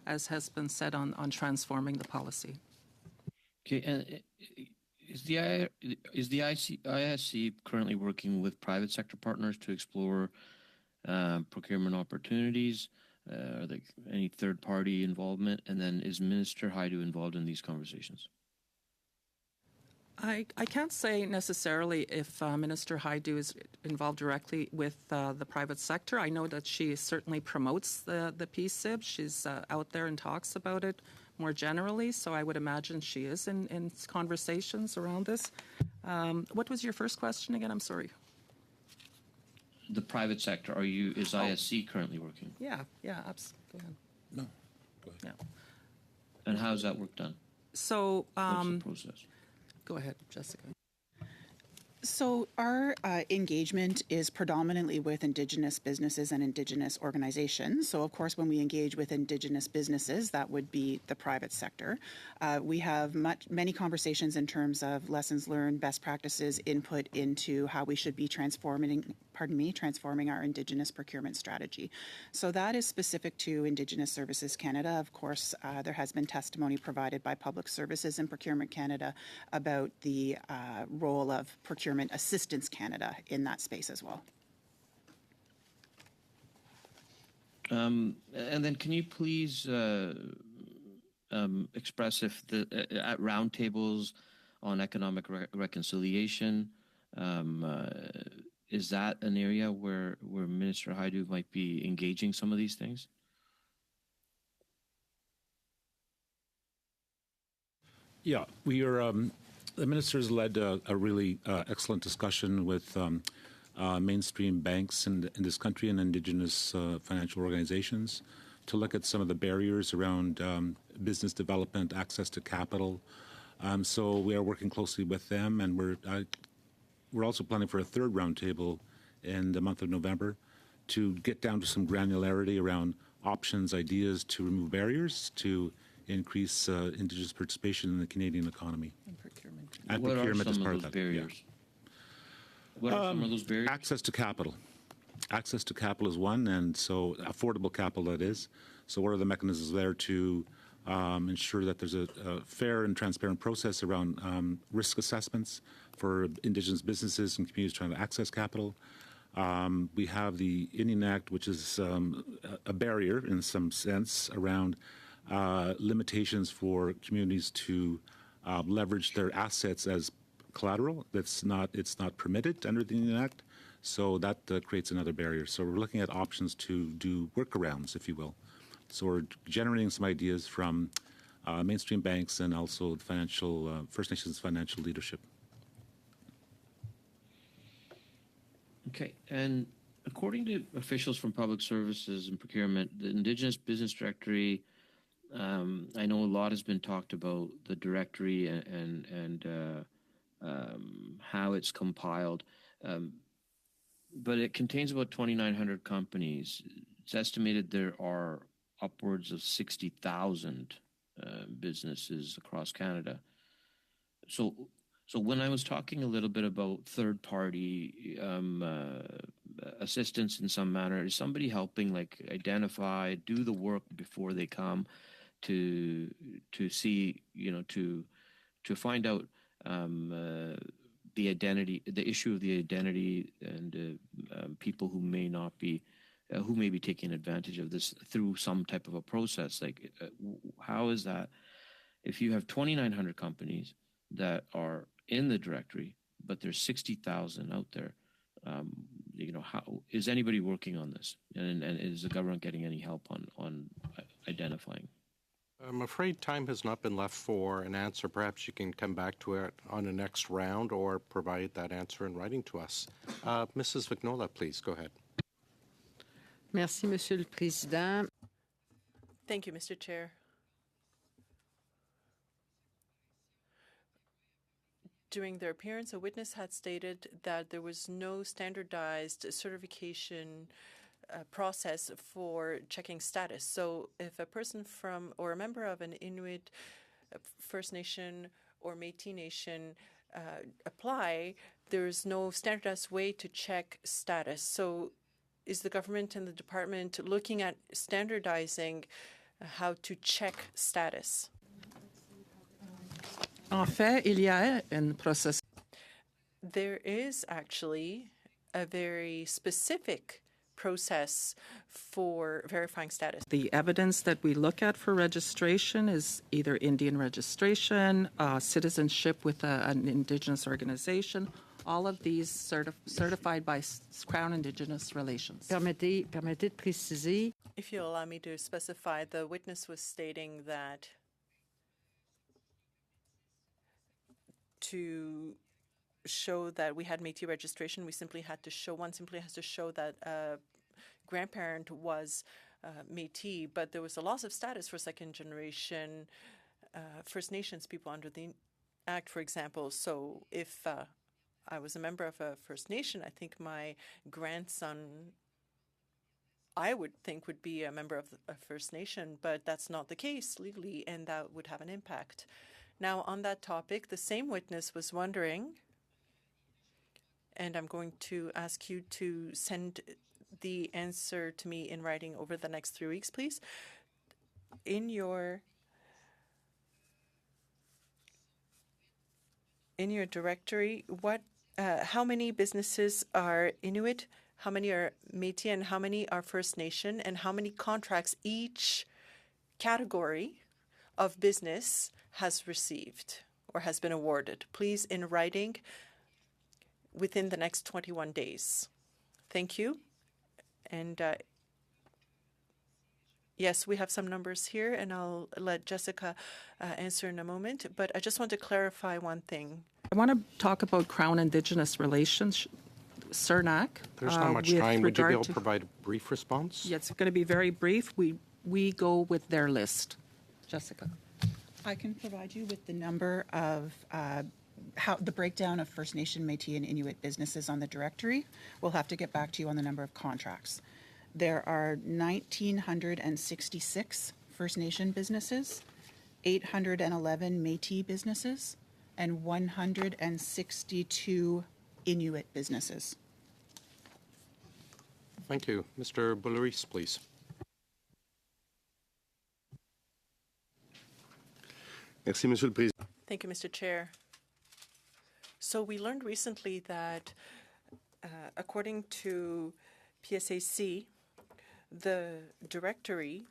as has been said, on transforming the policy. Okay, and is the ISC currently working with private sector partners to explore procurement opportunities? Are there any third-party involvement? And then is Minister Haidu involved in these conversations? I can't say necessarily if Minister Haidu is involved directly with the private sector. I know that she certainly promotes the PSIB. She's out there and talks about it more generally, so I would imagine she is in conversations around this. What was your first question again? I'm sorry. The private sector, is ISC currently working? Yeah, absolutely. No, go ahead. Yeah. And how's that work done? So, what's the process? Go ahead, Jessica. So our engagement is predominantly with Indigenous businesses and Indigenous organizations. So of course, when we engage with Indigenous businesses, that would be the private sector. We have many conversations in terms of lessons learned, best practices, input into how we should be transforming our Indigenous procurement strategy. So that is specific to Indigenous Services Canada. Of course, there has been testimony provided by Public Services and Procurement Canada about the role of Procurement Assistance Canada in that space as well. And then can you please express if at roundtables on economic reconciliation, is that an area where Minister Haidu might be engaging some of these things? Yeah, we are. The minister's led a really excellent discussion with mainstream banks in this country and Indigenous financial organizations to look at some of the barriers around business development, access to capital. So we are working closely with them, and we're also planning for a third roundtable in the month of November to get down to some granularity around options, ideas to remove barriers to increase Indigenous participation in the Canadian economy. And what procurement are is some part of those of that. barriers? Yeah. What are some of those barriers? Access to capital. Access to capital is one, and so affordable capital, that is. So what are the mechanisms there to ensure that there's a fair and transparent process around risk assessments for Indigenous businesses and communities trying to access capital? We have the Indian Act, which is a barrier in some sense around limitations for communities to leverage their assets as collateral. It's not permitted under the Indian Act, so that creates another barrier. So we're looking at options to do workarounds, if you will. So we're generating some ideas from mainstream banks and also the First Nations financial leadership. Okay, and according to officials from Public Services and Procurement, the Indigenous Business Directory, I know a lot has been talked about the directory and how it's compiled, but it contains about 2,900 companies. It's estimated there are upwards of 60,000 businesses across Canada. So when I was talking a little bit about third-party assistance in some manner, is somebody helping identify, do the work before they come to see, to find out the identity, the issue of the identity, and people who may not be, who may be taking advantage of this through some type of a process. How is that? If you have 2,900 companies that are in the directory, but there's 60,000 out there, how is anybody working on this? And is the government getting any help on identifying? I'm afraid time has not been left for an answer. Perhaps you can come back to it on the next round or provide that answer in writing to us. Mrs. Vignola, please go ahead. Merci, Monsieur le Président. Thank you, Mr. Chair. During their appearance, a witness had stated that there was no standardized certification process for checking status. So if a person from or a member of an Inuit, First Nation, or Métis Nation apply, there's no standardized way to check status. So is the government and the department looking at standardizing how to check status? En fait, il y a un processus. There is actually a very specific process for verifying status. The evidence that we look at for registration is either Indian registration, citizenship with an Indigenous organization, all of these certified by Crown Indigenous Relations. Permettez de préciser. If you allow me to specify, the witness was stating that to show that we had Métis registration, one simply has to show that a grandparent was Métis, but there was a loss of status for second generation First Nations people under the Act, for example. So if I was a member of a First Nation, I think my grandson, I would think, would be a member of a First Nation, but that's not the case legally, and that would have an impact. Now, on that topic, the same witness was wondering, and I'm going to ask you to send the answer to me in writing over the next 3 weeks, please. In your directory, how many businesses are Inuit, how many are Métis, and how many are First Nation, and how many contracts each category of business has received or has been awarded? Please, in writing, within the next 21 days. Thank you. And yes, we have some numbers here, and I'll let Jessica answer in a moment. But I just want to clarify one thing. I want to talk about Crown Indigenous Relations, CERNAC. There's not much time. Would you be able to provide a brief response? Yeah, it's going to be very brief. We go with their list. Jessica. I can provide you with the number of the breakdown of First Nation, Métis, and Inuit businesses on the directory. We'll have to get back to you on the number of contracts. There are 1,966 First Nation businesses, 811 Métis businesses, and 162 Inuit businesses. Thank you. Mr. Boulouris, please. Merci, Monsieur le Président. Thank you, Mr. Chair. So we learned recently that according to PSAC, the directory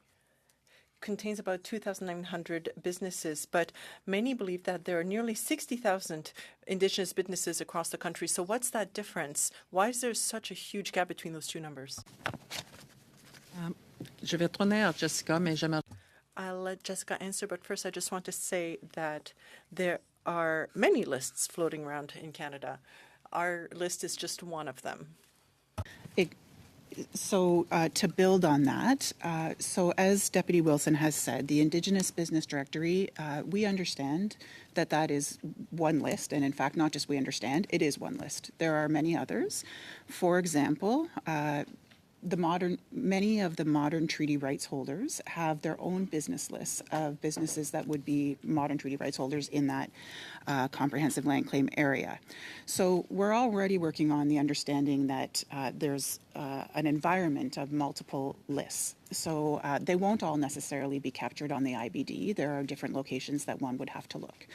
contains about 2,900 businesses, but many believe that there are nearly 60,000 Indigenous businesses across the country. So what's that difference? Why is there such a huge gap between those two numbers? Je vais tourner à Jessica, mais j'aimerais. I'll let Jessica answer, but first I just want to say that there are many lists floating around in Canada. Our list is just one of them. So to build on that, so as Deputy Wilson has said, the Indigenous Business Directory, we understand that that is one list, and in fact, not just we understand, it is one list. There are many others. For example, many of the modern treaty rights holders have their own business lists of businesses that would be modern treaty rights holders in that comprehensive land claim area. So we're already working on the understanding that there's an environment of multiple lists. So they won't all necessarily be captured on the IBD. There are different locations that one would have to look.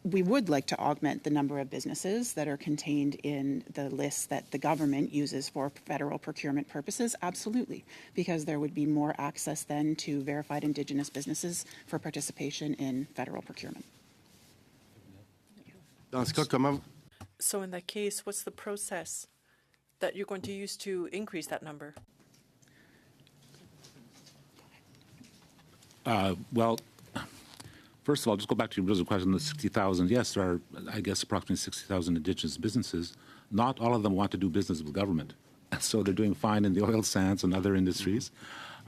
We would like to augment the number of businesses that are contained in the list that the government uses for federal procurement purposes, absolutely, because there would be more access then to verified Indigenous businesses for participation in federal procurement. So in that case, what's the process that you're going to use to increase that number? Well, first of all, just go back to your original question, the 60,000. Yes, there are, I guess, approximately 60,000 Indigenous businesses. Not all of them want to do business with government. So they're doing fine in the oil sands and other industries.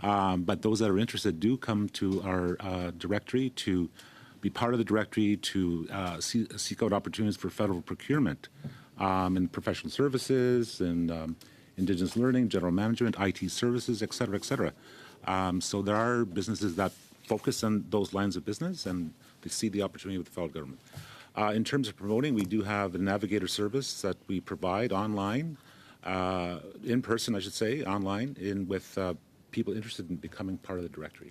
But those that are interested do come to our directory to be part of the directory, to seek out opportunities for federal procurement in professional services and Indigenous learning, general management, IT services, et cetera, et cetera. So there are businesses that focus on those lines of business, and they see the opportunity with the federal government. In terms of promoting, we do have a navigator service that we provide online in person, I should say, online, with people interested in becoming part of the directory.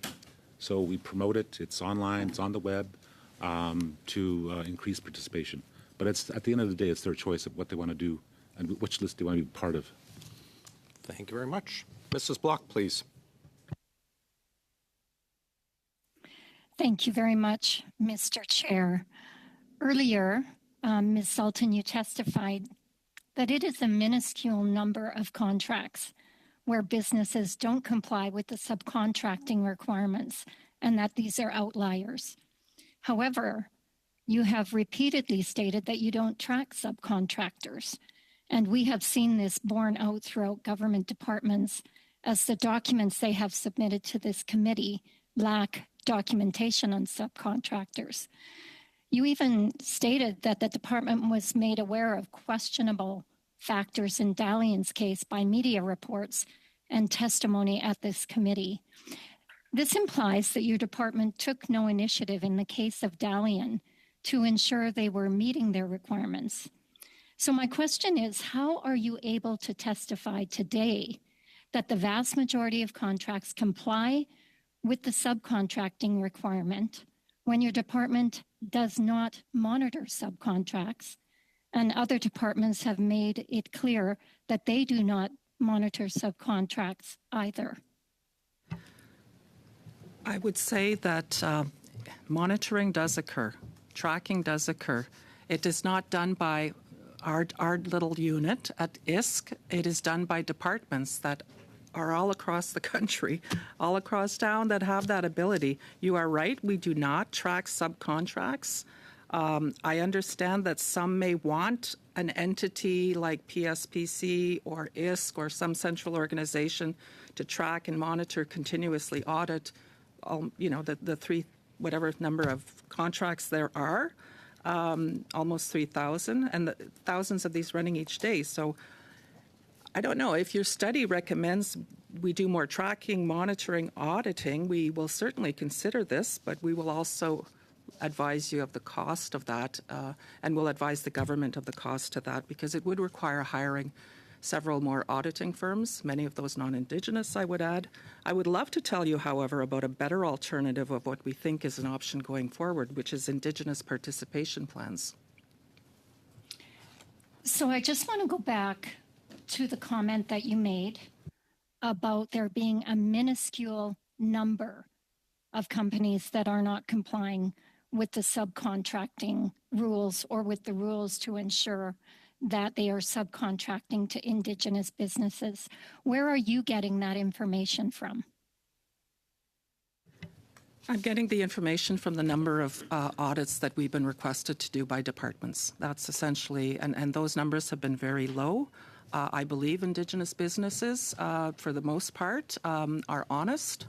So we promote it. It's online. It's on the web to increase participation. But it's at the end of the day, it's their choice of what they want to do and which list they want to be part of. Thank you very much. Mrs. Block, please. Thank you very much, Mr. Chair. Earlier, Ms. Sultan, you testified that it is a minuscule number of contracts where businesses don't comply with the subcontracting requirements and that these are outliers. However, you have repeatedly stated that you don't track subcontractors, and we have seen this borne out throughout government departments as the documents they have submitted to this committee lack documentation on subcontractors. You even stated that the department was made aware of questionable factors in Dalian's case by media reports and testimony at this committee. This implies that your department took no initiative in the case of Dalian to ensure they were meeting their requirements. So my question is, how are you able to testify today that the vast majority of contracts comply with the subcontracting requirement when your department does not monitor subcontracts and other departments have made it clear that they do not monitor subcontracts either? I would say that monitoring does occur. Tracking does occur. It is not done by our little unit at ISK. It is done by departments that are all across the country, all across town, that have that ability. You are right, we do not track subcontracts. I understand that some may want an entity like PSPC or ISK or some central organization to track and monitor, continuously audit, the three, whatever number of contracts there are, almost 3,000, and thousands of these running each day. So I don't know. If your study recommends we do more tracking, monitoring, auditing, we will certainly consider this, but we will also advise you of the cost of that, and we'll advise the government of the cost of that, because it would require hiring several more auditing firms, many of those non-Indigenous, I would add. I would love to tell you, however, about a better alternative of what we think is an option going forward, which is Indigenous participation plans. So I just want to go back to the comment that you made about there being a minuscule number of companies that are not complying with the subcontracting rules or with the rules to ensure that they are subcontracting to Indigenous businesses. Where are you getting that information from? I'm getting the information from the number of audits that we've been requested to do by departments. That's essentially, and those numbers have been very low. I believe Indigenous businesses, for the most part, are honest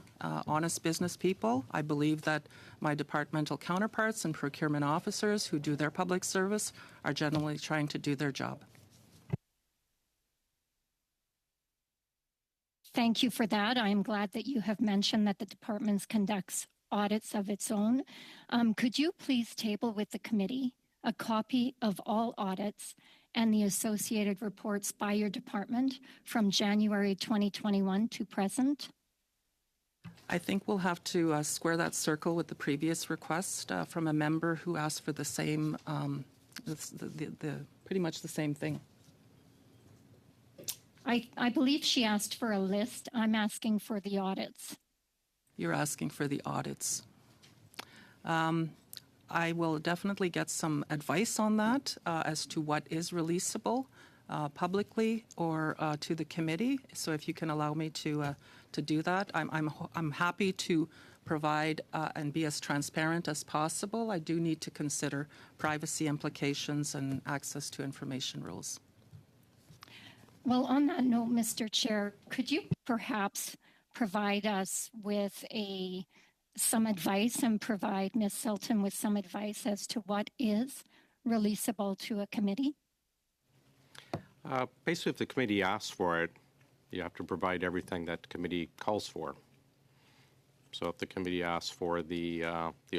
business people. I believe that my departmental counterparts and procurement officers who do their public service are generally trying to do their job. Thank you for that. I am glad that you have mentioned that the department conducts audits of its own. Could you please table with the committee a copy of all audits and the associated reports by your department from January 2021 to present? I think we'll have to square that circle with the previous request from a member who asked for the same, pretty much the same thing. I believe she asked for a list. I'm asking for the audits. You're asking for the audits. I will definitely get some advice on that as to what is releasable publicly or to the committee. So if you can allow me to do that, I'm happy to provide and be as transparent as possible. I do need to consider privacy implications and access to information rules. Well, on that note, Mr. Chair, could you perhaps provide us with some advice and provide Ms. Sultan with some advice as to what is releasable to a committee? Basically, if the committee asks for it, you have to provide everything that the committee calls for. So if the committee asks for the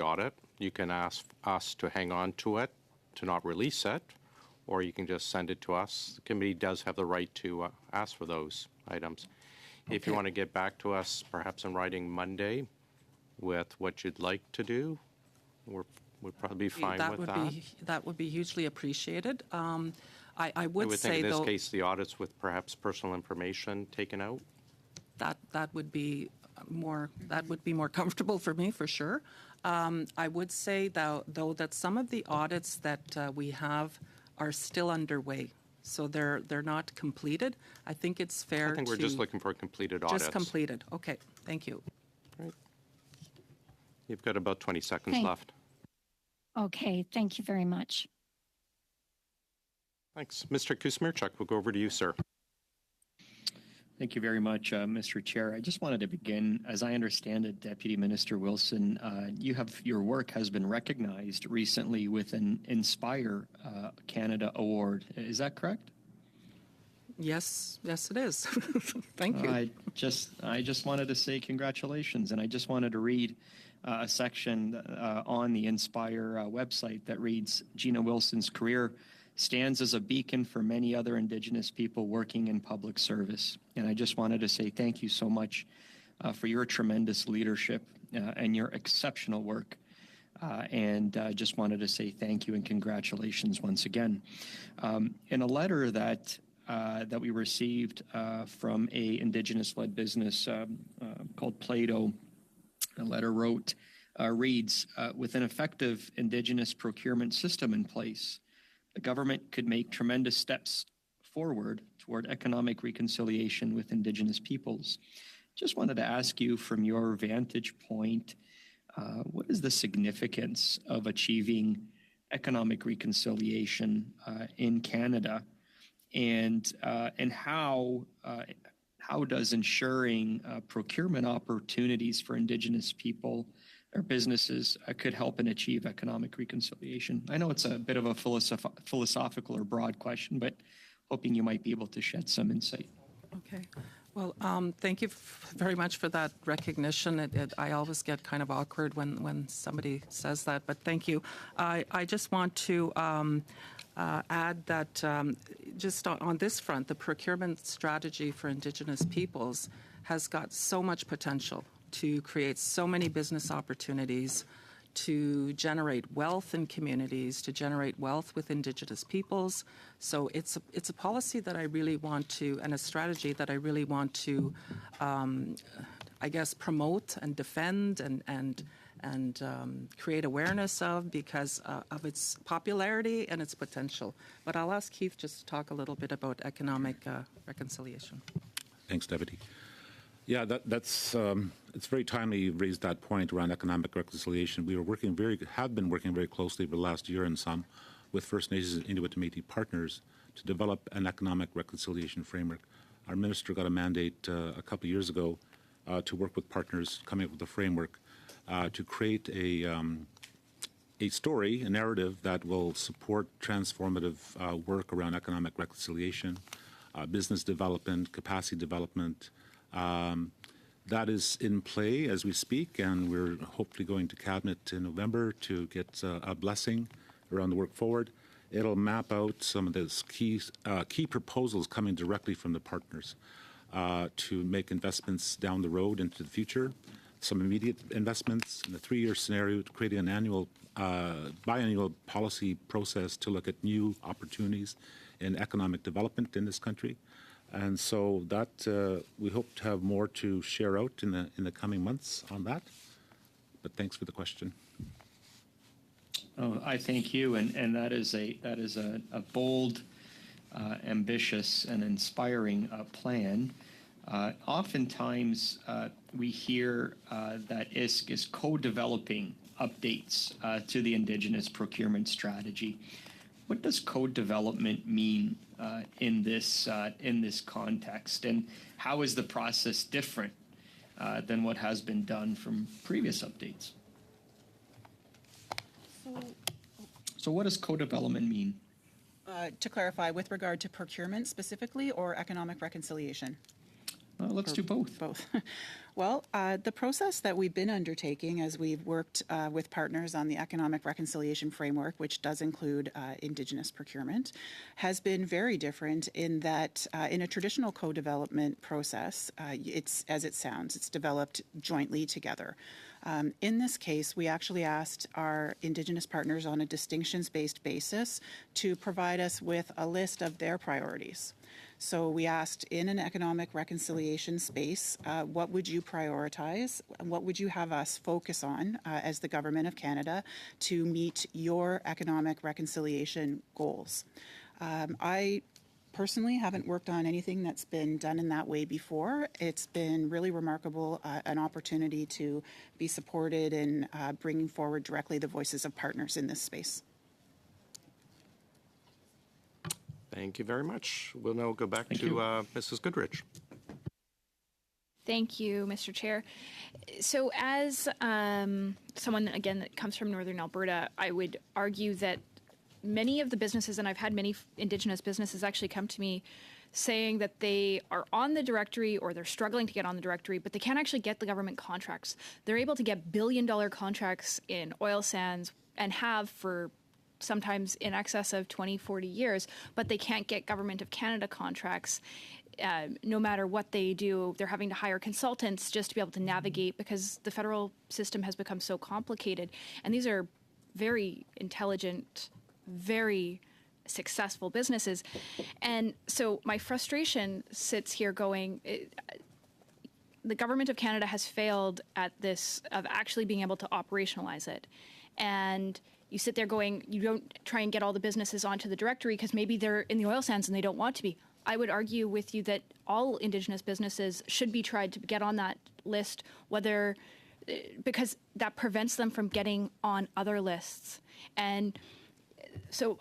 audit, you can ask us to hang on to it, to not release it, or you can just send it to us. The committee does have the right to ask for those items. If you Okay. want to get back to us, perhaps in writing Monday, with what you'd like to do, we'd probably be fine with that. That would be hugely appreciated. I I would would say, think in this though, case, the audits with perhaps personal information taken out. that would be more comfortable for me, for sure. I would say, though, that some of the audits that we have are still underway, so they're not completed. I think it's fair to... I think we're just looking for completed audits. Just completed. Okay, thank you. Right. You've got about 20 seconds Thank- left. Okay, thank you very much. Thanks. Mr. Kusmirchuk, we'll go over to you, sir. Thank you very much, Mr. Chair. I just wanted to begin, as I understand it, Deputy Minister Wilson, your work has been recognized recently with an Inspire Canada Award. Is that correct? Yes, it is. Thank you. I just wanted to say congratulations, and I just wanted to read a section on the Inspire website that reads, Gina Wilson's career stands as a beacon for many other Indigenous people working in public service. And I just wanted to say thank you so much for your tremendous leadership and your exceptional work. And just wanted to say thank you and congratulations once again. In a letter that we received from a Indigenous-led business called Plato, the letter reads, with an effective Indigenous procurement system in place, the government could make tremendous steps forward toward economic reconciliation with Indigenous peoples. Just wanted to ask you, from your vantage point, what is the significance of achieving economic reconciliation in Canada, and how does ensuring procurement opportunities for Indigenous people or businesses could help and achieve economic reconciliation? I know it's a bit of a philosophical or broad question, but hoping you might be able to shed some insight. Okay. Well, thank you very much for that recognition. I always get kind of awkward when somebody says that, but thank you. I just want to add that just on this front, the procurement strategy for Indigenous peoples has got so much potential to create so many business opportunities, to generate wealth in communities, to generate wealth with Indigenous peoples. So it's a policy that I really want to, and a strategy that I really want to, I guess, promote and defend and create awareness of, because of its popularity and its potential. But I'll ask Keith just to talk a little bit about economic reconciliation. Thanks, Deputy. Yeah, that's it's very timely you raised that point around economic reconciliation. We have been working very closely over the last year and some with First Nations and Inuit and Métis partners to develop an economic reconciliation framework. Our minister got a mandate a couple of years ago to work with partners coming up with a framework to create a story, a narrative that will support transformative work around economic reconciliation, business development, capacity development. That is in play as we speak, and we're hopefully going to Cabinet in November to get a blessing around the work forward. It'll map out some of those key proposals coming directly from the partners to make investments down the road into the future, some immediate investments in a 3-year scenario, creating an annual, biannual policy process to look at new opportunities in economic development in this country. And so that we hope to have more to share out in the coming months on that. But thanks for the question. Oh, I thank you, and that is a bold, ambitious, and inspiring plan. Oftentimes, we hear that ISK is co-developing updates to the Indigenous procurement strategy. What does co-development mean in this context, and how is the process different than what has been done from previous updates? So what does co-development mean? To clarify, with regard to procurement specifically, or economic reconciliation? Let's do both. Both. Well, the process that we've been undertaking as we've worked with partners on the Economic Reconciliation Framework, which does include Indigenous procurement, has been very different in that in a traditional co-development process, it's as it sounds, it's developed jointly together. In this case, we actually asked our Indigenous partners on a distinctions-based basis to provide us with a list of their priorities. So we asked in an economic reconciliation space, what would you prioritize? What would you have us focus on as the Government of Canada to meet your economic reconciliation goals? I personally haven't worked on anything that's been done in that way before. It's been really remarkable, an opportunity to be supported in bringing forward directly the voices of partners in this space. Thank you very much. We'll now go back to Mrs. Goodrich. Thank you, Mr. Chair. So as someone, again, that comes from Northern Alberta, I would argue that many of the businesses, and I've had many Indigenous businesses actually come to me saying that they are on the directory or they're struggling to get on the directory, but they can't actually get the government contracts. They're able to get billion-dollar contracts in oil sands and have for sometimes in excess of 20, 40 years, but they can't get Government of Canada contracts. No matter what they do, they're having to hire consultants just to be able to navigate because the federal system has become so complicated. And these are very intelligent, very successful businesses. And so my frustration sits here going, the Government of Canada has failed at this of actually being able to operationalize it. And you sit there going, you don't try and get all the businesses onto the directory because maybe they're in the oil sands and they don't want to be. I would argue with you that all Indigenous businesses should be tried to get on that list, whether because that prevents them from getting on other lists. And so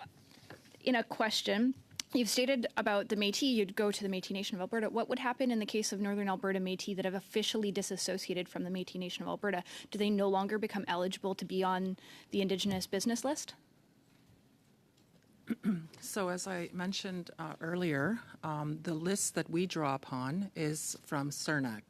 in a question, you've stated about the Métis, you'd go to the Métis Nation of Alberta. What would happen in the case of Northern Alberta Métis that have officially disassociated from the Métis Nation of Alberta? Do they no longer become eligible to be on the Indigenous business list? So as I mentioned earlier, the list that we draw upon is from CERNAC.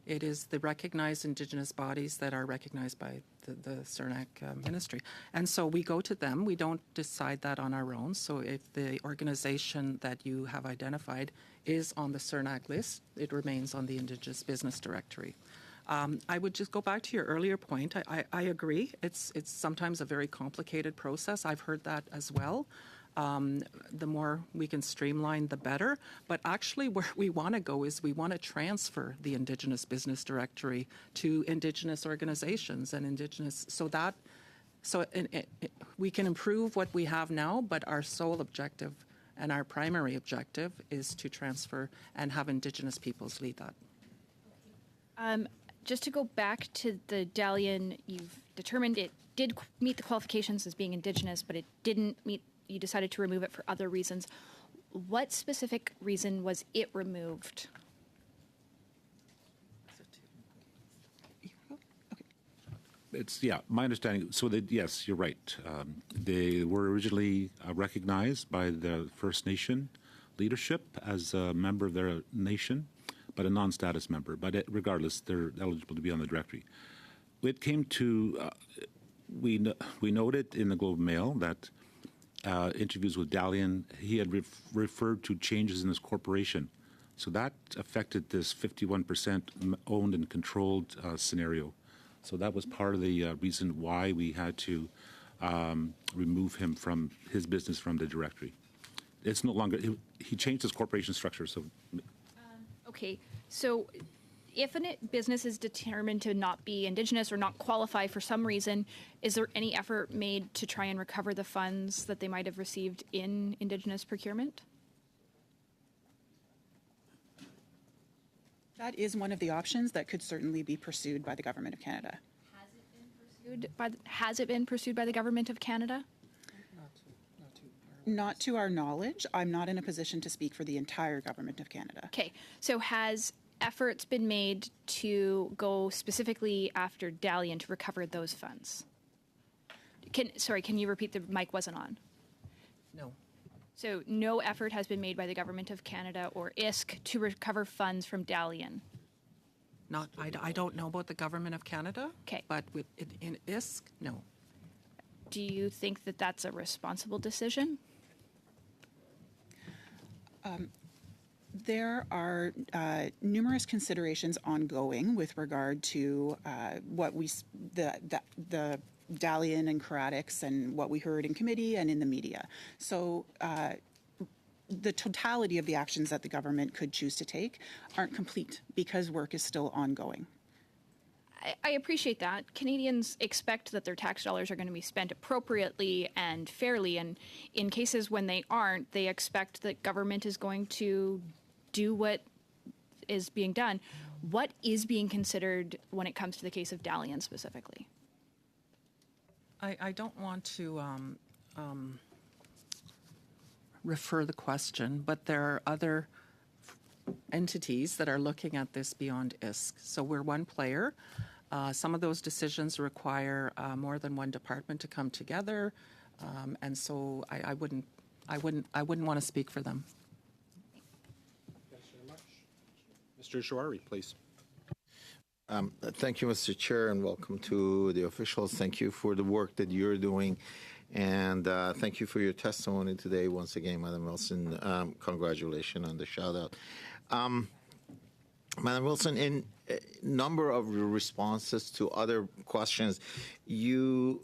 It is the recognized Indigenous bodies that are recognized by the CERNAC ministry. And so we go to them. We don't decide that on our own. So if the organization that you have identified is on the CERNAC list, it remains on the Indigenous Business Directory. I would just go back to your earlier point. I agree. It's sometimes a very complicated process. I've heard that as well. The more we can streamline, the better. But actually where we want to go is we want to transfer the Indigenous Business Directory to Indigenous organizations and Indigenous, so we can improve what we have now, but our sole objective and our primary objective is to transfer and have Indigenous peoples lead that. Just to go back to the Dalian, you've determined it did meet the qualifications as being Indigenous, but it didn't meet. You decided to remove it for other reasons. What specific reason was it removed? It's, my understanding. So yes, you're right. They were originally recognized by the First Nation leadership as a member of their nation, but a non-status member. But regardless, they're eligible to be on the directory. It came to, we noted in the Globe and Mail that interviews with Dalian, he had referred to changes in his corporation. So that affected this 51% owned and controlled scenario. So that was part of the reason why we had to remove him from his business from the directory. It's no longer, he changed his corporation structure. So, okay, so if a business is determined to not be Indigenous or not qualify for some reason, is there any effort made to try and recover the funds that they might have received in Indigenous procurement? That is one of the options that could certainly be pursued by the Government of Canada. Has it been pursued by the Government of Canada? Not to our knowledge. I'm not in a position to speak for the entire Government of Canada. Okay, so has efforts been made to go specifically after Dalian to recover those funds? Can you repeat? The mic wasn't on. No. So no effort has been made by the Government of Canada or ISK to recover funds from Dalian. I don't know about the Government of Canada. Okay. But in ISK, no. Do you think that that's a responsible decision? There are numerous considerations ongoing with regard to the Dalian and Karatics and what we heard in committee and in the media. So the totality of the actions that the government could choose to take aren't complete because work is still ongoing. I appreciate that. Canadians expect that their tax dollars are going to be spent appropriately and fairly, and in cases when they aren't, they expect that government is going to do what is being done. What is being considered when it comes to the case of Dalian specifically? I don't want to refer the question, but there are other entities that are looking at this beyond ISK. So we're one player. Some of those decisions require more than one department to come together, and so I wouldn't want to speak for them. Mr. Jouari, please. Thank you, Mr. Chair, and welcome to the officials. Thank you for the work that you're doing, and thank you for your testimony today. Once again, Madam Wilson, congratulations on the shout-out. Madam Wilson, in a number of your responses to other questions, you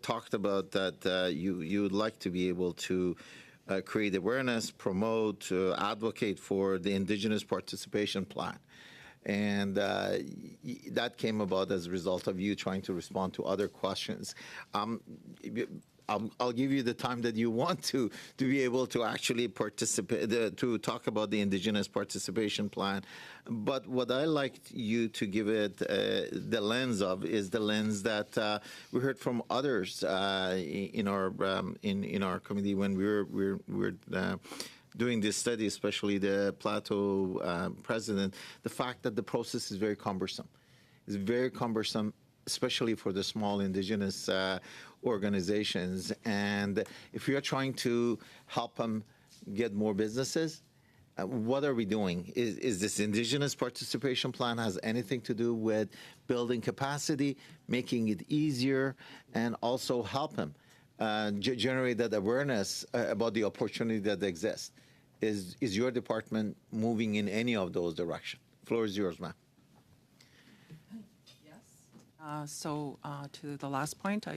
talked about that you would like to be able to create awareness, promote, advocate for the Indigenous Participation Plan. And that came about as a result of you trying to respond to other questions. I'll give you the time that you want to be able to actually participate, to talk about the Indigenous Participation Plan. But what I like you to give it the lens of is the lens that we heard from others in our committee when we were doing this study, especially the Plateau president, the fact that the process is very cumbersome. It's very cumbersome, especially for the small Indigenous organizations. And if we are trying to help them get more businesses, what are we doing? Is this Indigenous Participation Plan has anything to do with building capacity, making it easier, and also help them generate that awareness about the opportunity that exists? Is your department moving in any of those directions? Floor is yours, ma'am. So to the last point,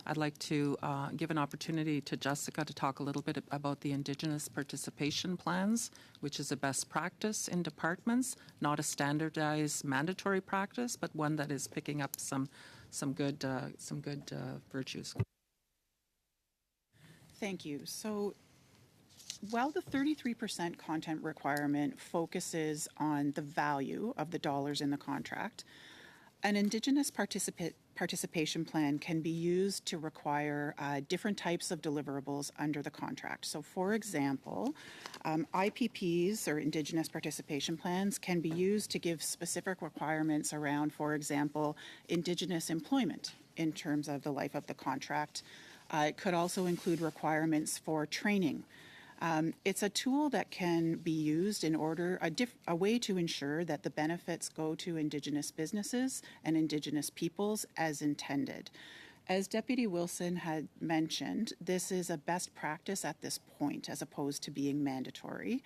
I'd like to give an opportunity to Jessica to talk a little bit about the Indigenous participation plans, which is a best practice in departments, not a standardized mandatory practice, but one that is picking up some good virtues. Thank you. So while the 33% content requirement focuses on the value of the dollars in the contract, an Indigenous participation plan can be used to require different types of deliverables under the contract. So, for example, IPPs, or Indigenous participation plans, can be used to give specific requirements around, for example, Indigenous employment in terms of the life of the contract. It could also include requirements for training. It's a tool that can be used in order, a way to ensure that the benefits go to Indigenous businesses and Indigenous peoples as intended. As Deputy Wilson had mentioned, this is a best practice at this point as opposed to being mandatory.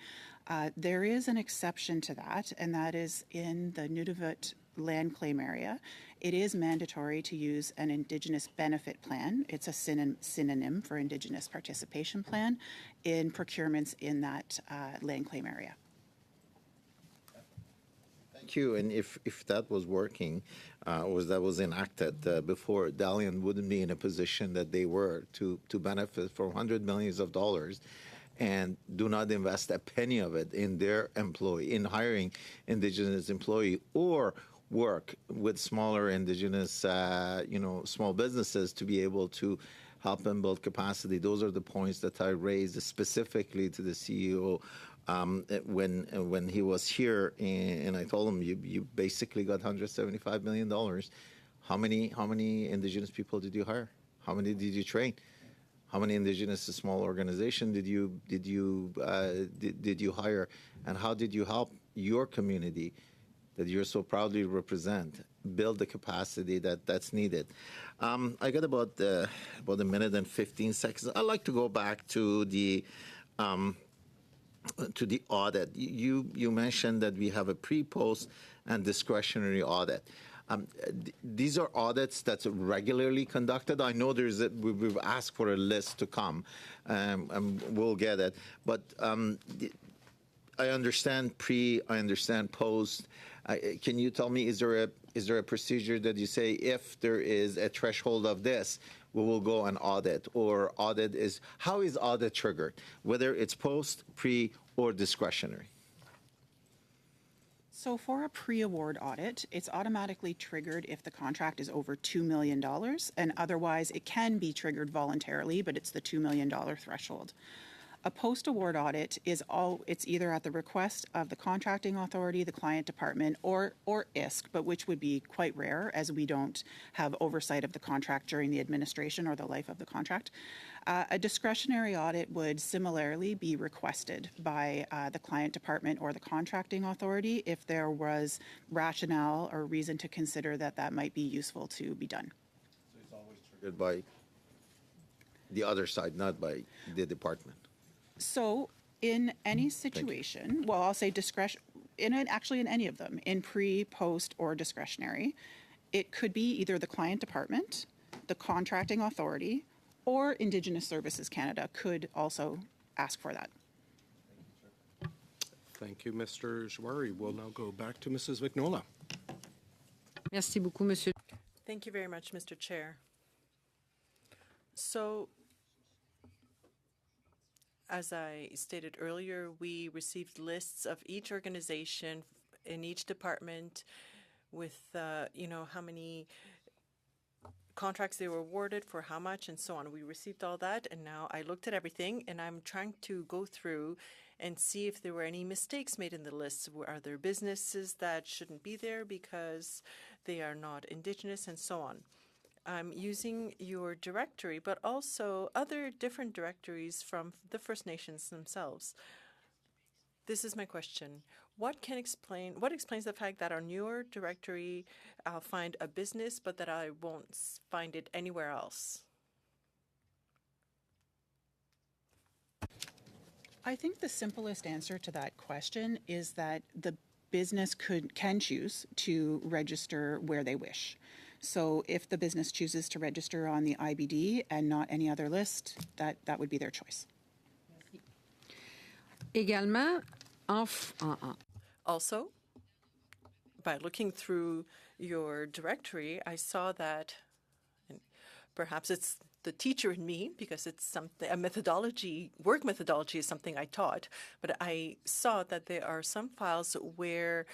There is an exception to that, and that is in the Nunavut land claim area. It is mandatory to use an Indigenous benefit plan. It's a synonym for Indigenous participation plan in procurements in that land claim area. Thank you. And if that was working, or that was enacted before, Dalian wouldn't be in a position that they were to benefit from hundreds of millions of dollars and do not invest a penny of it in their employee, in hiring Indigenous employee, or work with smaller Indigenous, small businesses to be able to help them build capacity. Those are the points that I raised specifically to the CEO when he was here, and I told him, you basically got $175 million. How many Indigenous people did you hire? How many did you train? How many Indigenous small organizations did you hire, and how did you help your community that you're so proudly represent build the capacity that's needed? I got about a minute and 15 seconds. I'd like to go back to the audit. You mentioned that we have a pre-post and discretionary audit. These are audits that's regularly conducted. I know we've asked for a list to come, and we'll get it. But I understand pre, I understand post. Can you tell me, is there a procedure that you say if there is a threshold of this, we will go and audit, or how is audit triggered, whether it's post, pre, or discretionary? So for a pre-award audit, it's automatically triggered if the contract is over $2 million, and otherwise it can be triggered voluntarily, but it's the $2 million threshold. A post-award audit it's either at the request of the contracting authority, the client department, or ISC, but which would be quite rare as we don't have oversight of the contract during the administration or the life of the contract. A discretionary audit would similarly be requested by the client department or the contracting authority if there was rationale or reason to consider that might be useful to be done. So it's always triggered by the other side, not by the department. So in any situation, well, I'll say discretion, actually in any of them, in pre, post, or discretionary, it could be either the client department, the contracting authority, or Indigenous Services Canada could also ask for that. Thank you, Mr. Jouari. We'll now go back to Mrs. Vignola. Merci beaucoup, Monsieur. Thank you very much, Mr. Chair. So, as I stated earlier, we received lists of each organization in each department with, how many contracts they were awarded for how much and so on. We received all that, and now I looked at everything, and I'm trying to go through and see if there were any mistakes made in the lists. Are there businesses that shouldn't be there because they are not Indigenous and so on? I'm using your directory, but also other different directories from the First Nations themselves. This is my question. What explains the fact that on your directory I'll find a business, but that I won't find it anywhere else? I think the simplest answer to that question is that the business can choose to register where they wish. So if the business chooses to register on the IBD and not any other list, that would be their choice. Également, Also, by looking through your directory, I saw that, and perhaps it's the teacher in me because it's something, work methodology is something I taught, but I saw that there are some files where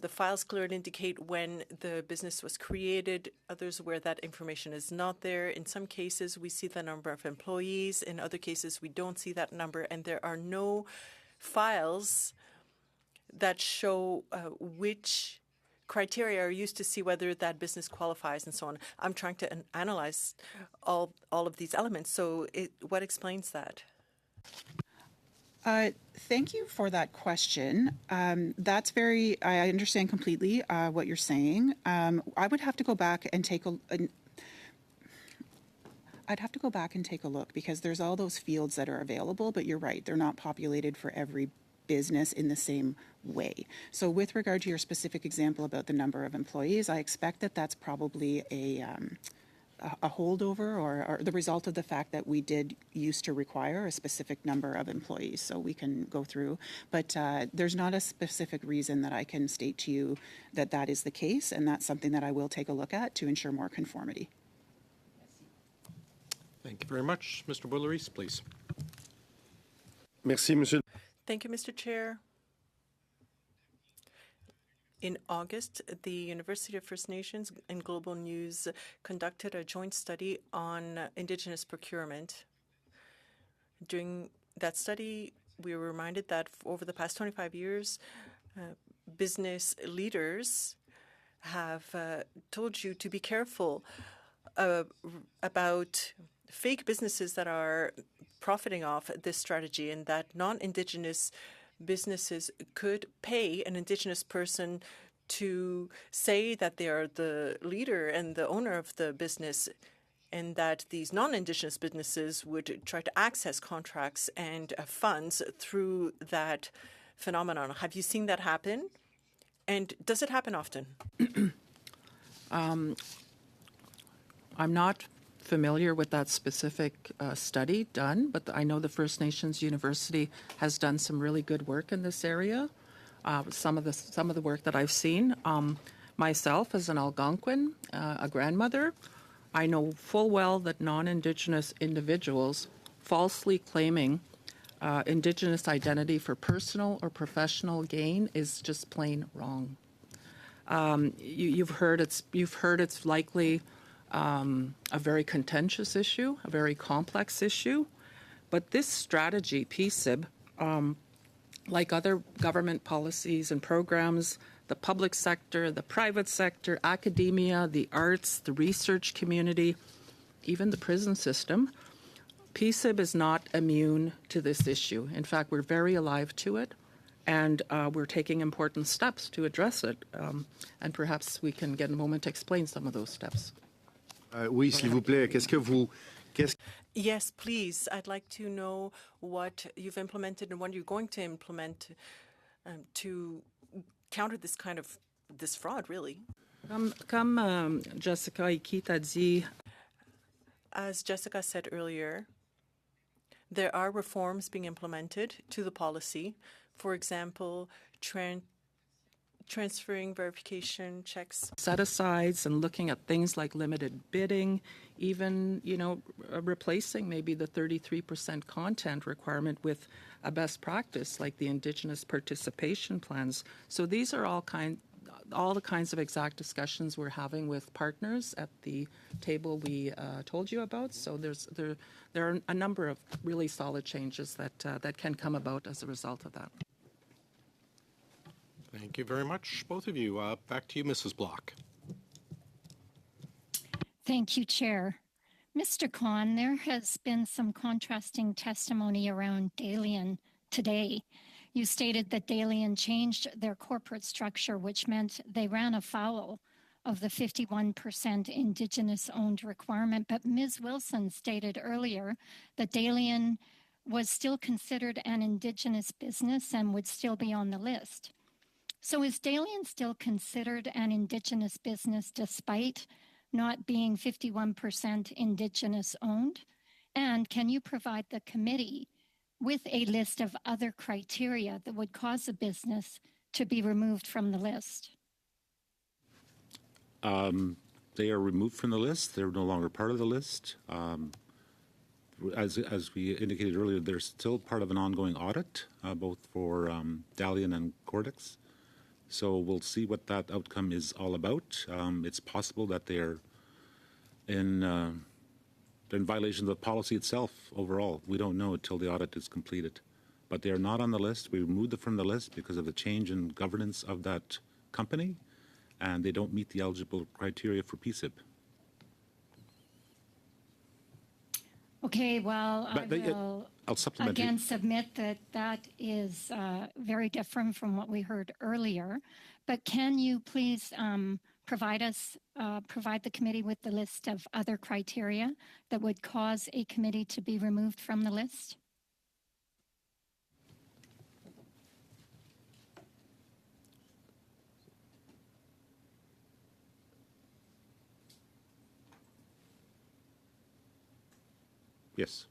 the files clearly indicate when the business was created, others where that information is not there. In some cases, we see the number of employees. In other cases, we don't see that number, and there are no files that show which criteria are used to see whether that business qualifies and so on. I'm trying to analyze all of these elements. So what explains that? Thank you for that question. I understand completely what you're saying. I would have to go back and take a look because there's all those fields that are available, but you're right, they're not populated for every business in the same way. So with regard to your specific example about the number of employees, I expect that that's probably a holdover or the result of the fact that we did used to require a specific number of employees. So we can go through, but there's not a specific reason that I can state to you that is the case, and that's something that I will take a look at to ensure more conformity. Thank you very much. Mr. Boulerice, please. Merci, Monsieur. Thank you, Mr. Chair. In August, the University of First Nations and Global News conducted a joint study on Indigenous procurement. During that study, we were reminded that over the past 25 years, business leaders have told you to be careful about fake businesses that are profiting off this strategy, and that non-Indigenous businesses could pay an Indigenous person to say that they are the leader and the owner of the business, and that these non-Indigenous businesses would try to access contracts and funds through that phenomenon. Have you seen that happen? And does it happen often? I'm not familiar with that specific study done, but I know the First Nations University has done some really good work in this area. Some of the work that I've seen, myself as an Algonquin, a grandmother, I know full well that non-Indigenous individuals falsely claiming Indigenous identity for personal or professional gain is just plain wrong. You've heard it's likely a very contentious issue, a very complex issue, but this strategy, PSIB, like other government policies and programs, the public sector, the private sector, academia, the arts, the research community, even the prison system, PSIB is not immune to this issue. In fact, we're very alive to it, and we're taking important steps to address it. And perhaps we can get a moment to explain some of those steps. Oui, s'il vous plaît. Yes, please. I'd like to know what you've implemented and what you're going to implement to counter this fraud, really. Comme Jessica Ikit a dit, as Jessica said earlier, there are reforms being implemented to the policy. For example, transferring verification checks. Set-asides and looking at things like limited bidding, even, replacing maybe the 33% content requirement with a best practice like the Indigenous participation plans. So these are all the kinds of exact discussions we're having with partners at the table we told you about. So there are a number of really solid changes that can come about as a result of that. Thank you very much, both of you. Back to you, Mrs. Block. Thank you, Chair. Mr. Khan, there has been some contrasting testimony around Dalian today. You stated that Dalian changed their corporate structure, which meant they ran afoul of the 51% Indigenous-owned requirement. But Ms. Wilson stated earlier that Dalian was still considered an Indigenous business and would still be on the list. So is Dalian still considered an Indigenous business despite not being 51% Indigenous owned? And can you provide the committee with a list of other criteria that would cause a business to be removed from the list? They are removed from the list. They're no longer part of the list. As we indicated earlier, they're still part of an ongoing audit, both for Dalian and Cordex. So we'll see what that outcome is all about. It's possible that they're in violation of the policy itself overall. We don't know until the audit is completed. But they are not on the list. We removed them from the list because of the change in governance of that company, and they don't meet the eligible criteria for PSIB. Okay, well, I'll supplement again submit that is very different from what we heard earlier. But can you please provide the committee with the list of other criteria that would cause a committee to be removed from the list? Yes.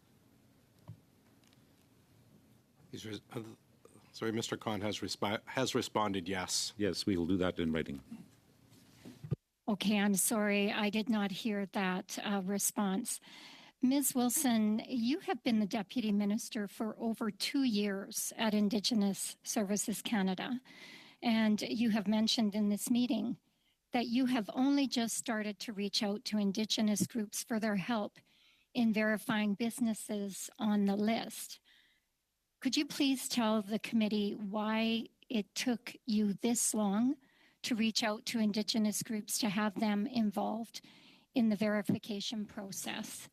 Sorry, Mr. Khan has responded yes. Yes, we will do that in writing. Okay, I'm sorry. I did not hear that response. Ms. Wilson, you have been the Deputy Minister for over 2 years at Indigenous Services Canada, and you have mentioned in this meeting that you have only just started to reach out to Indigenous groups for their help in verifying businesses on the list. Could you please tell the committee why it took you this long to reach out to Indigenous groups to have them involved in the verification process?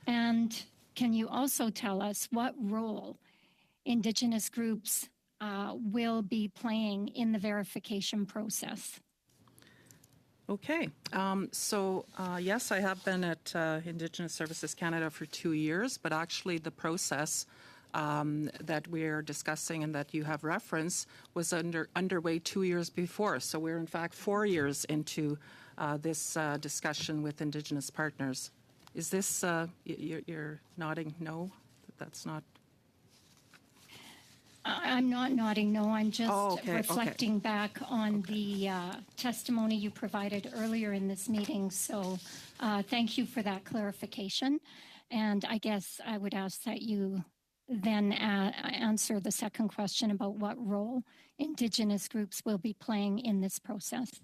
And can you also tell us what role Indigenous groups will be playing in the verification process? Okay. Yes, I have been at Indigenous Services Canada for 2 years, but actually the process that we're discussing and that you have referenced was underway 2 years before. So we're in fact 4 years into this discussion with Indigenous partners. Is this, you're nodding no? That's not. I'm not nodding no. I'm just okay. reflecting back on the testimony you provided earlier in this meeting. So thank you for that clarification. And I guess I would ask that you then answer the second question about what role Indigenous groups will be playing in this process.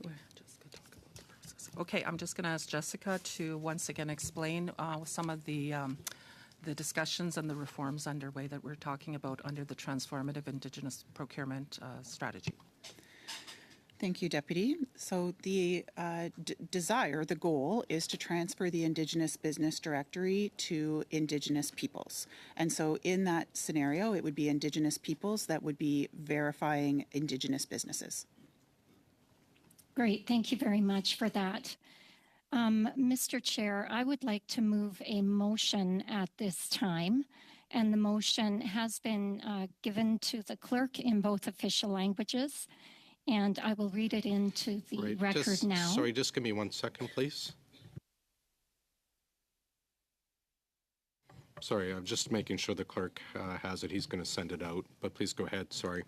Go ahead, Jessica, talk about the process. Okay, I'm just going to ask Jessica to once again explain some of the discussions and the reforms underway that we're talking about under the Transformative Indigenous Procurement Strategy. Thank you, Deputy. So the the goal is to transfer the Indigenous Business Directory to Indigenous peoples. And so in that scenario, it would be Indigenous peoples that would be verifying Indigenous businesses. Great. Thank you very much for that. Mr. Chair, I would like to move a motion at this time. And the motion has been given to the clerk in both official languages. And I will read it into the record now. Sorry, just give me 1 second, please. Sorry, I'm just making sure the clerk has it. He's going to send it out, but please go ahead. Sorry.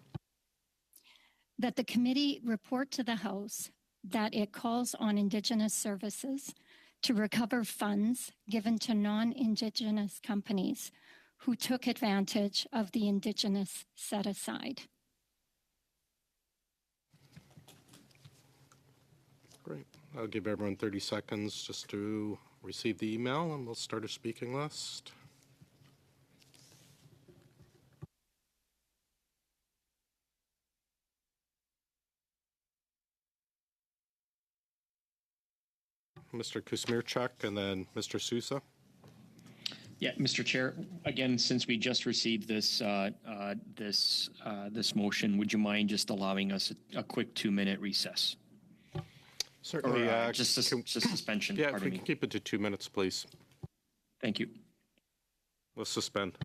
That the committee report to the House that it calls on Indigenous services to recover funds given to non-Indigenous companies who took advantage of the Indigenous set-aside. Great. I'll give everyone 30 seconds just to receive the email, and we'll start a speaking list. Mr. Kuzmierczak and then Mr. Sousa. Yeah, Mr. Chair, again, since we just received this this motion, would you mind just allowing us a quick 2-minute recess? Certainly. Or, just suspension, Yeah, if pardon we me. can keep it to 2 minutes, please. Thank you. Let's suspend.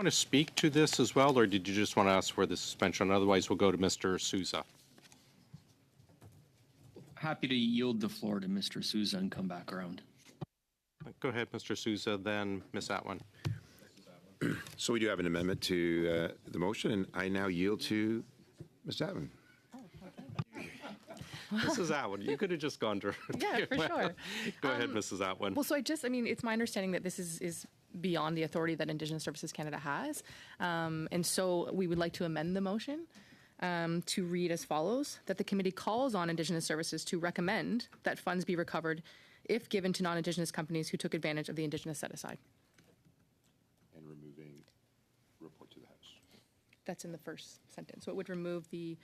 want to speak to this as well, or did you just want to ask for the suspension? Otherwise, we'll go to Mr. Souza. Happy to yield the floor to Mr. Souza and come back around. Go ahead, Mr. Souza, then Ms. Atwin. So we do have an amendment to the motion, and I now yield to Ms. Atwin. Mrs. Atwin, you could have just gone to. Yeah, for sure. Go ahead, Mrs. Atwin. Well, so it's my understanding that this is beyond the authority that Indigenous Services Canada has. And so we would like to amend the motion to read as follows, that the committee calls on Indigenous Services to recommend that funds be recovered if given to non-Indigenous companies who took advantage of the Indigenous set-aside. And removing report to the House. That's in the first sentence. So it would remove the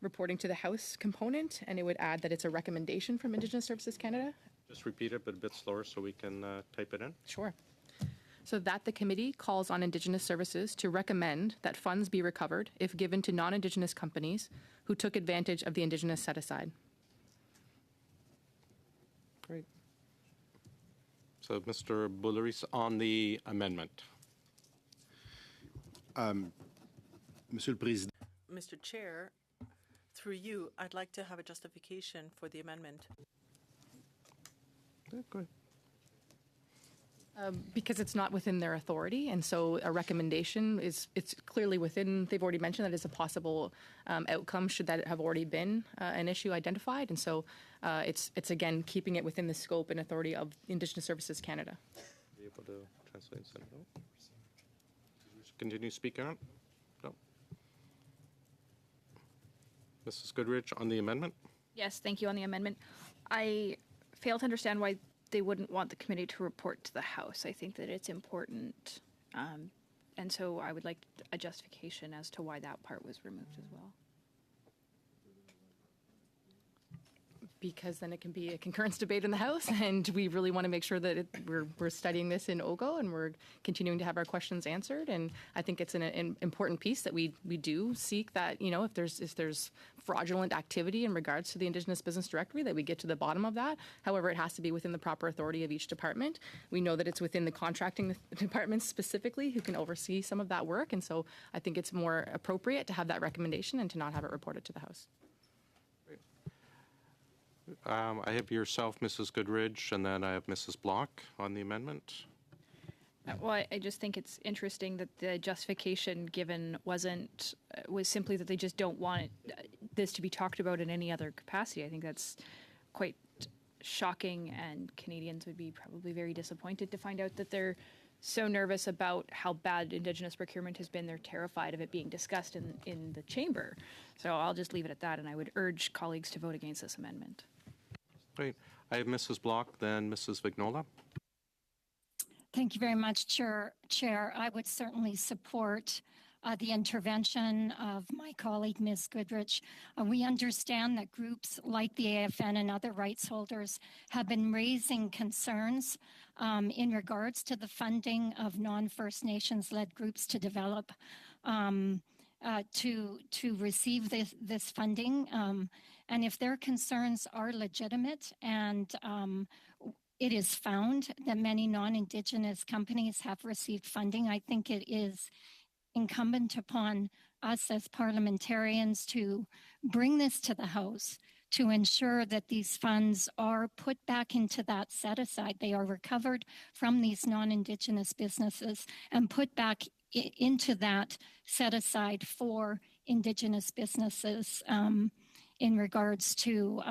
reporting to the House component, and it would add that it's a recommendation from Indigenous Services Canada. Just repeat it, but a bit slower so we can type it in. Sure. So that the committee calls on Indigenous Services to recommend that funds be recovered if given to non-Indigenous companies who took advantage of the Indigenous set-aside. Great. So, Mr. Boulouris, on the amendment. Monsieur le Président. Mr. Chair, through you, I'd like to have a justification for the amendment. Go ahead. Because it's not within their authority, and so a recommendation it's clearly within. They've already mentioned that it's a possible outcome should that have already been an issue identified, and so it's again keeping it within the scope and authority of Indigenous Services Canada. Be able to translate and send it out? Continue speaking on? No. Mrs. Goodrich, on the amendment? Yes, thank you on the amendment. I fail to understand why they wouldn't want the committee to report to the House. I think that it's important. And so I would like a justification as to why that part was removed as well. Because then it can be a concurrence debate in the House, and we really want to make sure that we're studying this in OGGO and we're continuing to have our questions answered. And I think it's an important piece that we do seek that, you know, if there's fraudulent activity in regards to the Indigenous Business Directory, that we get to the bottom of that. However, it has to be within the proper authority of each department. We know that it's within the contracting departments specifically who can oversee some of that work, and so I think it's more appropriate to have that recommendation and to not have it reported to the House. I have yourself, Mrs. Goodrich, and then I have Mrs. Block on the amendment. Well, I just think it's interesting that the justification given was simply that they just don't want this to be talked about in any other capacity. I think that's quite shocking, and Canadians would be probably very disappointed to find out that they're so nervous about how bad Indigenous procurement has been. They're terrified of it being discussed in the chamber. So I'll just leave it at that, and I would urge colleagues to vote against this amendment. Great. I have Mrs. Block, then Mrs. Vignola. Thank you very much, Chair. I would certainly support the intervention of my colleague, Ms. Goodrich. We understand that groups like the AFN and other rights holders have been raising concerns in regards to the funding of non-First Nations-led groups to develop to receive this funding. And if their concerns are legitimate and it is found that many non-Indigenous companies have received funding, I think it is incumbent upon us as parliamentarians to bring this to the House to ensure that these funds are put back into that set aside. They are recovered from these non-Indigenous businesses and put back into that set aside for Indigenous businesses in regards to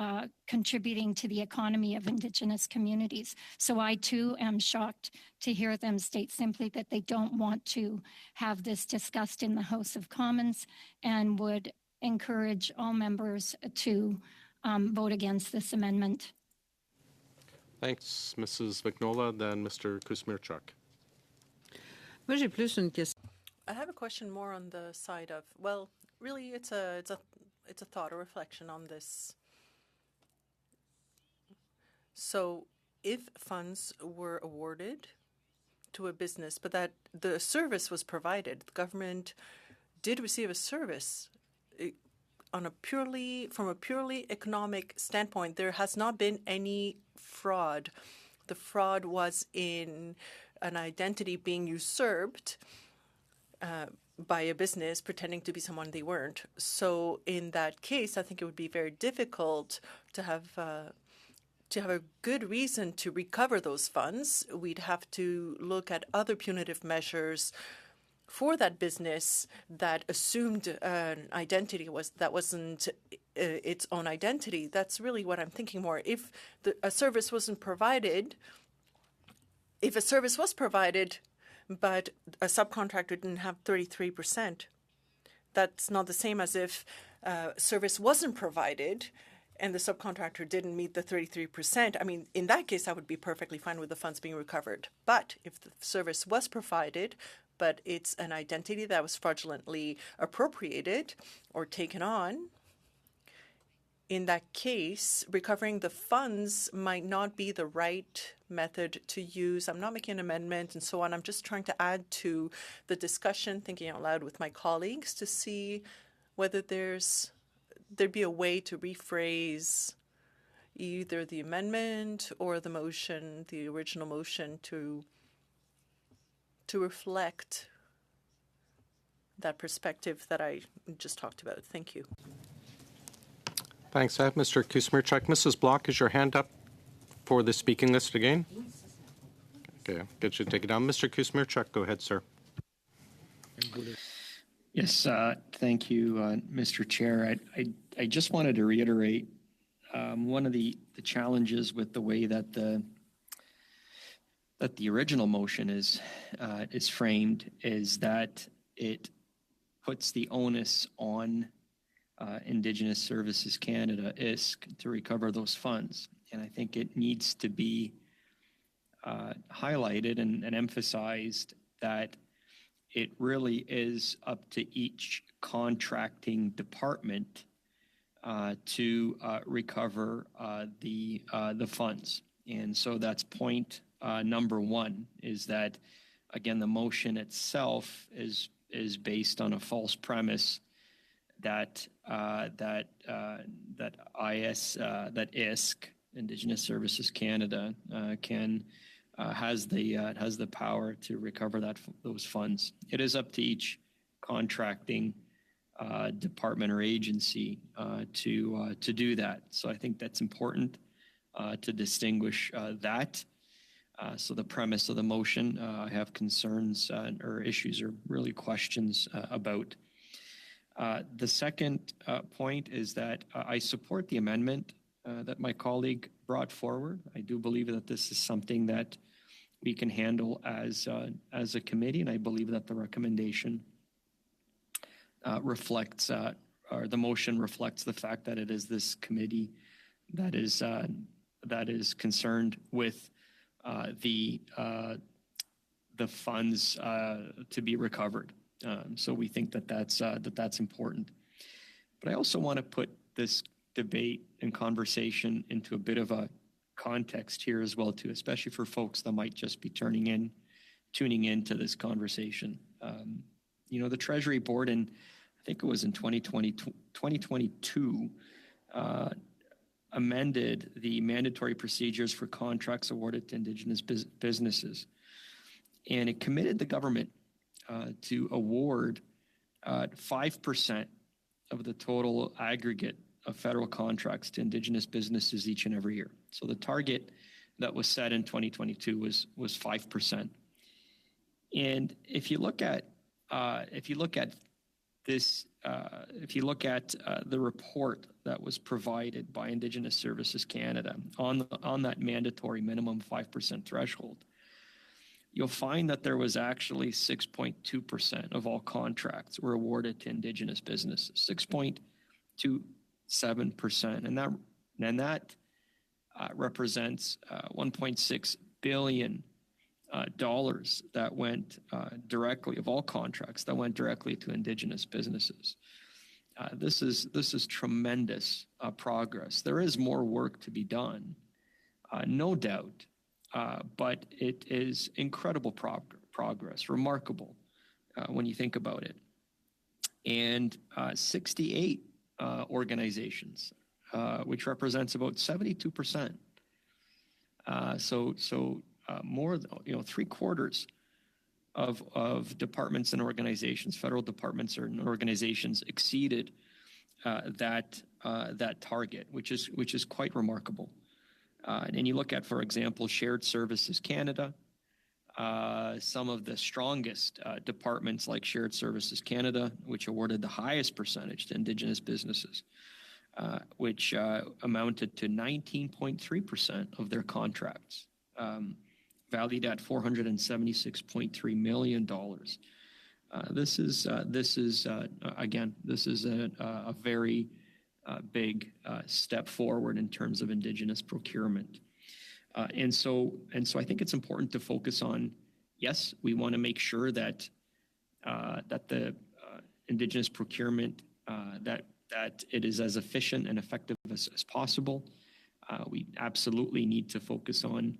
contributing to the economy of Indigenous communities. So I too am shocked to hear them state simply that they don't want to have this discussed in the House of Commons, and would encourage all members to vote against this amendment. Thanks, Mrs. Vignola. Then Mr. Kuzmirchuk. Moi, j'ai plus une question. I have a question more on the side of, well, really it's a thought or reflection on this. So if funds were awarded to a business, but that the service was provided, the government did receive a service from a purely economic standpoint, there has not been any fraud. The fraud was in an identity being usurped, by a business pretending to be someone they weren't. So in that case, I think it would be very difficult to have a good reason to recover those funds. We'd have to look at other punitive measures for that business that assumed an identity that wasn't its own identity. That's really what I'm thinking more. If a service wasn't provided, if a service was provided, but a subcontractor didn't have 33%, that's not the same as if service wasn't provided and the subcontractor didn't meet the 33%. I mean, in that case, I would be perfectly fine with the funds being recovered. But if the service was provided, but it's an identity that was fraudulently appropriated or taken on, in that case, recovering the funds might not be the right method to use. I'm not making an amendment and so on. I'm just trying to add to the discussion, thinking out loud with my colleagues to see whether there'd be a way to rephrase either the amendment or the motion, the original motion, to reflect that perspective that I just talked about. Thank you. Thanks. I have Mr. Kusmirchuk. Mrs. Block, is your hand up for the speaking list again? Okay, I'll get you to take it down. Mr. Kusmirchuk, go ahead, sir. Yes, thank you, Mr. Chair. I just wanted to reiterate one of the challenges with the way that the original motion is framed is that it puts the onus on Indigenous Services Canada, ISC, to recover those funds. And I think it needs to be highlighted and emphasized that it really is up to each contracting department to recover the funds. And so that's point number one, is that, again, the motion itself is based on a false premise that ISC, Indigenous Services Canada, has the power to recover those funds. It is up to each contracting department or agency to do that. So I think that's important to distinguish that. So the premise of the motion, I have concerns or issues or really questions about. The second point is that I support the amendment that my colleague brought forward. I do believe that this is something that we can handle as a committee, and I believe that the recommendation reflects, or the motion reflects the fact that it is this committee that is concerned with the funds to be recovered. So we think that that's important. But I also want to put this debate and conversation into a bit of a context here as well, too, especially for folks that might just be tuning in to this conversation. The Treasury Board, I think it was in 2022, amended the mandatory procedures for contracts awarded to Indigenous businesses. And it committed the government to award 5% of the total aggregate of federal contracts to Indigenous businesses each and every year. So the target that was set in 2022 was 5%. And if you look at this, if you look at the report that was provided by Indigenous Services Canada on that mandatory minimum 5% threshold, you'll find that there was actually 6.2% of all contracts were awarded to Indigenous businesses, 6.27%, and that represents $1.6 billion that went directly, of all contracts that went directly to Indigenous businesses. This is tremendous progress. There is more work to be done, no doubt. But it is incredible progress, remarkable when you think about it. And 68 organizations, which represents about 72%. So more, 3/4 of departments and organizations, federal departments and organizations, exceeded that target, which is quite remarkable. And you look at, for example, Shared Services Canada. Some of the strongest departments like Shared Services Canada, which awarded the highest percentage to Indigenous businesses, which amounted to 19.3% of their contracts, valued at $476.3 million. This is a very big step forward in terms of Indigenous procurement. And so I think it's important to focus on, yes, we want to make sure that the Indigenous procurement, that it is as efficient and effective as possible. We absolutely need to focus on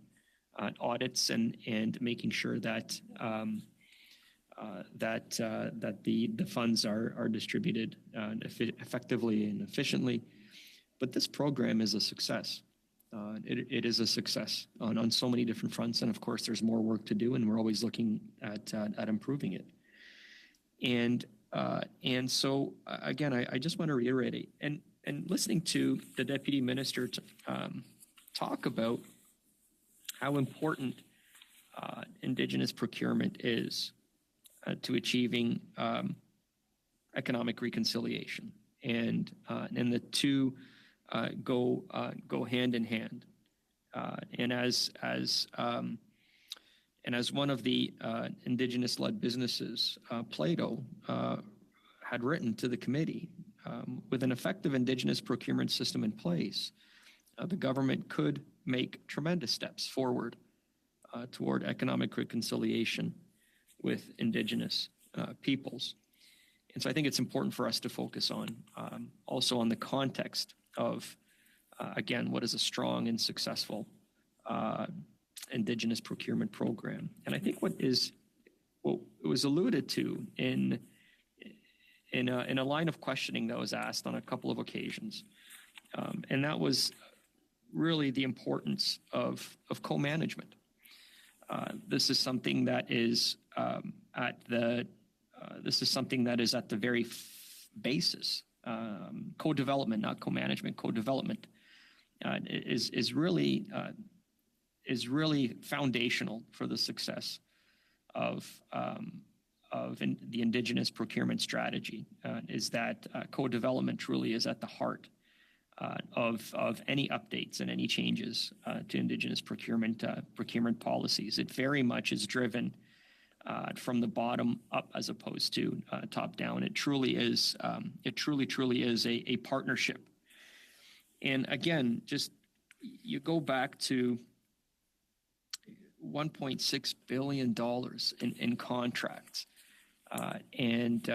audits and making sure that the funds are distributed effectively and efficiently. But this program is a success. It is a success on so many different fronts, and of course, there's more work to do, and we're always looking at improving it. And so again, I just want to reiterate, and listening to the Deputy Minister talk about how important Indigenous procurement is to achieving economic reconciliation, and the two go hand in hand. And as one of the Indigenous-led businesses, Plato, had written to the committee, with an effective Indigenous procurement system in place, the government could make tremendous steps forward toward economic reconciliation with Indigenous peoples. And so I think it's important for us to focus on also on the context of, again, what is a strong and successful Indigenous procurement program. And I think what was alluded to in a line of questioning that was asked on a couple of occasions, and that was really the importance of co-management. This is something that is at the very basis. Co-development, not co-management. Co-development is really foundational for the success of the Indigenous procurement strategy. Is that co-development truly is at the heart of any updates and any changes to Indigenous procurement policies. It very much is driven from the bottom up as opposed to top down. It truly is. It truly is a partnership. And again, just you go back to $1.6 billion in contracts, and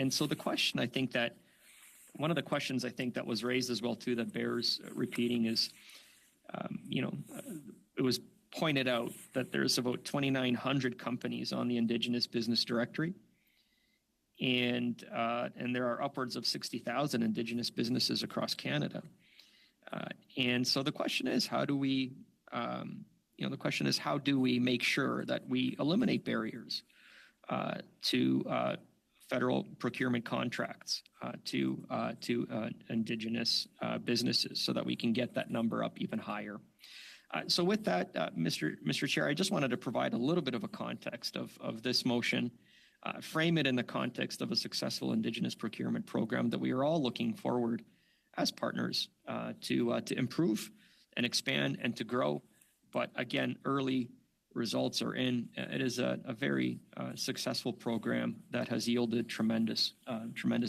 so the question I think that one of the questions I think that was raised as well too that bears repeating is, it was pointed out that there's about 2,900 companies on the Indigenous Business Directory, and there are upwards of 60,000 Indigenous businesses across Canada. And so the question is, how do we make sure that we eliminate barriers to federal procurement contracts to Indigenous businesses, so that we can get that number up even higher. So with that, Mr. Chair, I just wanted to provide a little bit of a context of this motion, frame it in the context of a successful Indigenous procurement program that we are all looking forward as partners to improve and expand and to grow. But again, early results are in. It is a very successful program that has yielded tremendous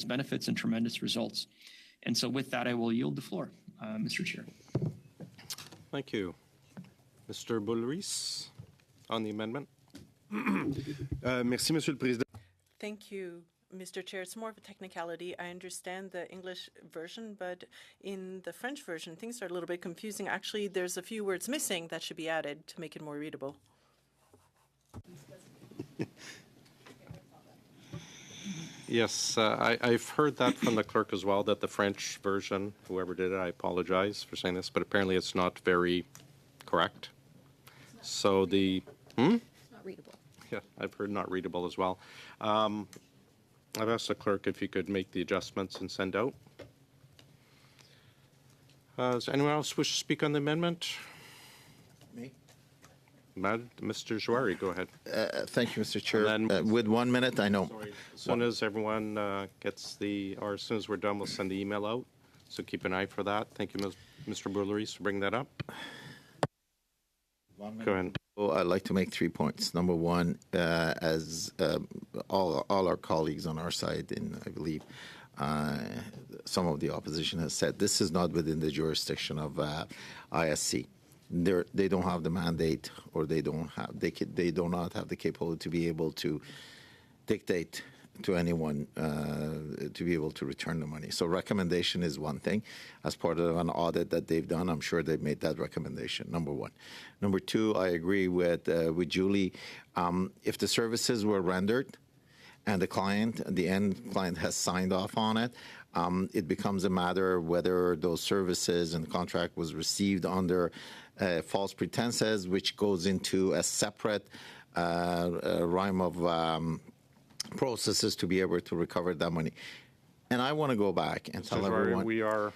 benefits and tremendous results. And so with that, I will yield the floor, Mr. Chair. Thank you. Mr. Boulris, on the amendment. Merci, Monsieur le Président. Thank you, Mr. Chair. It's more of a technicality. I understand the English version, but in the French version, things are a little bit confusing. Actually, there's a few words missing that should be added to make it more readable. Yes, I've heard that from the clerk as well, that the French version, whoever did it, I apologize for saying this, but apparently it's not very correct. So the... It's not readable. Yeah, I've heard not readable as well. I've asked the clerk if you could make the adjustments and send out. Does anyone else wish to speak on the amendment? Me? Mr. Jouari, go ahead. Thank you, Mr. Chair. And then- With 1 minute, I know. As soon as everyone gets or as soon as we're done, we'll send the email out. So keep an eye for that. Thank you, Mr. Boulerice, for bringing that up. Go ahead. Well, I'd like to make 3 points. Number one, as all our colleagues on our side, and I believe some of the opposition has said, this is not within the jurisdiction of ISC. They don't have the mandate, or they do not have the capability to be able to dictate to anyone to be able to return the money. So recommendation is one thing. As part of an audit that they've done, I'm sure they've made that recommendation, number one. Number two, I agree with Julie. If the services were rendered and the end client has signed off on it, it becomes a matter of whether those services and contract was received under false pretenses, which goes into a separate rhyme of processes to be able to recover that money. And I want to go back and tell everyone. We are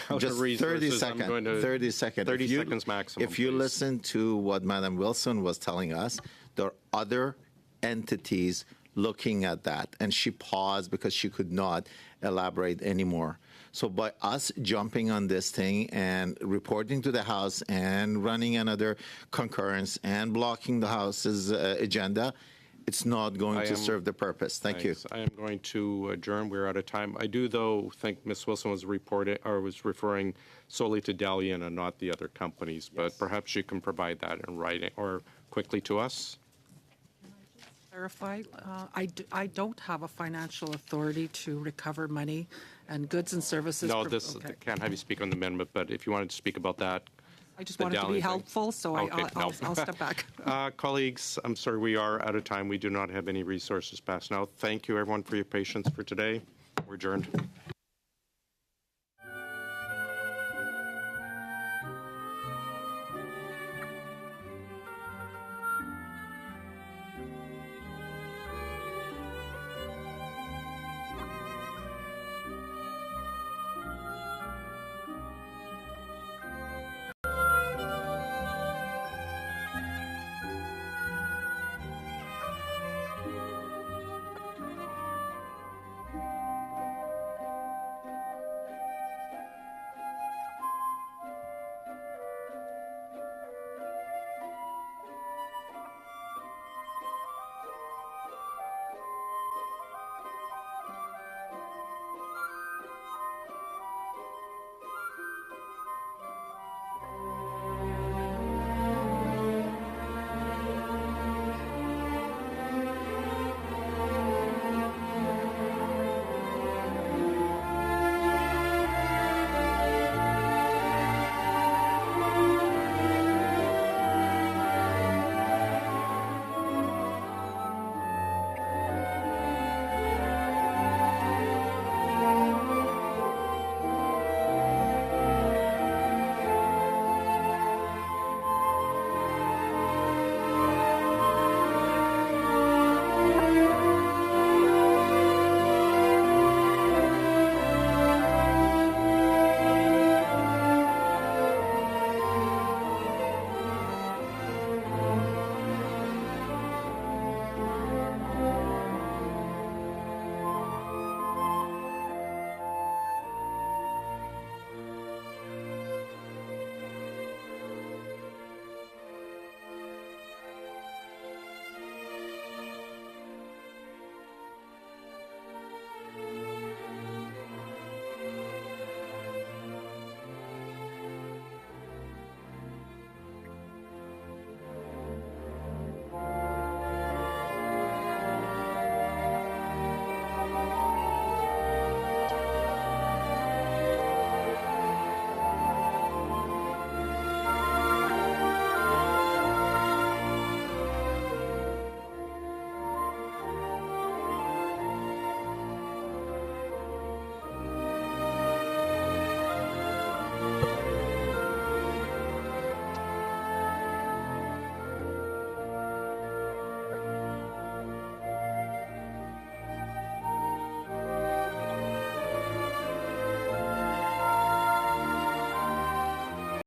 out just of resources. 30 seconds. 30 seconds. 30 seconds maximum. If you please. listen to what Madam Wilson was telling us, there are other entities looking at that. And she paused because she could not elaborate anymore. So by us jumping on this thing and reporting to the House and running another concurrence and blocking the House's agenda, it's not going to serve the purpose. Thank you. I am going to adjourn. We're out of time. I do, though, think Ms. Wilson was referring solely to Dalian and not the other companies. But perhaps you can provide that in writing or quickly to us. Clarify, I don't have a financial authority to recover money and goods and services. No, can't have you speak on the amendment. But if you wanted to speak about that. I just wanted to be helpful, so I'll step back. Colleagues, I'm sorry, we are out of time. We do not have any resources passed now. Thank you, everyone, for your patience for today. We're adjourned.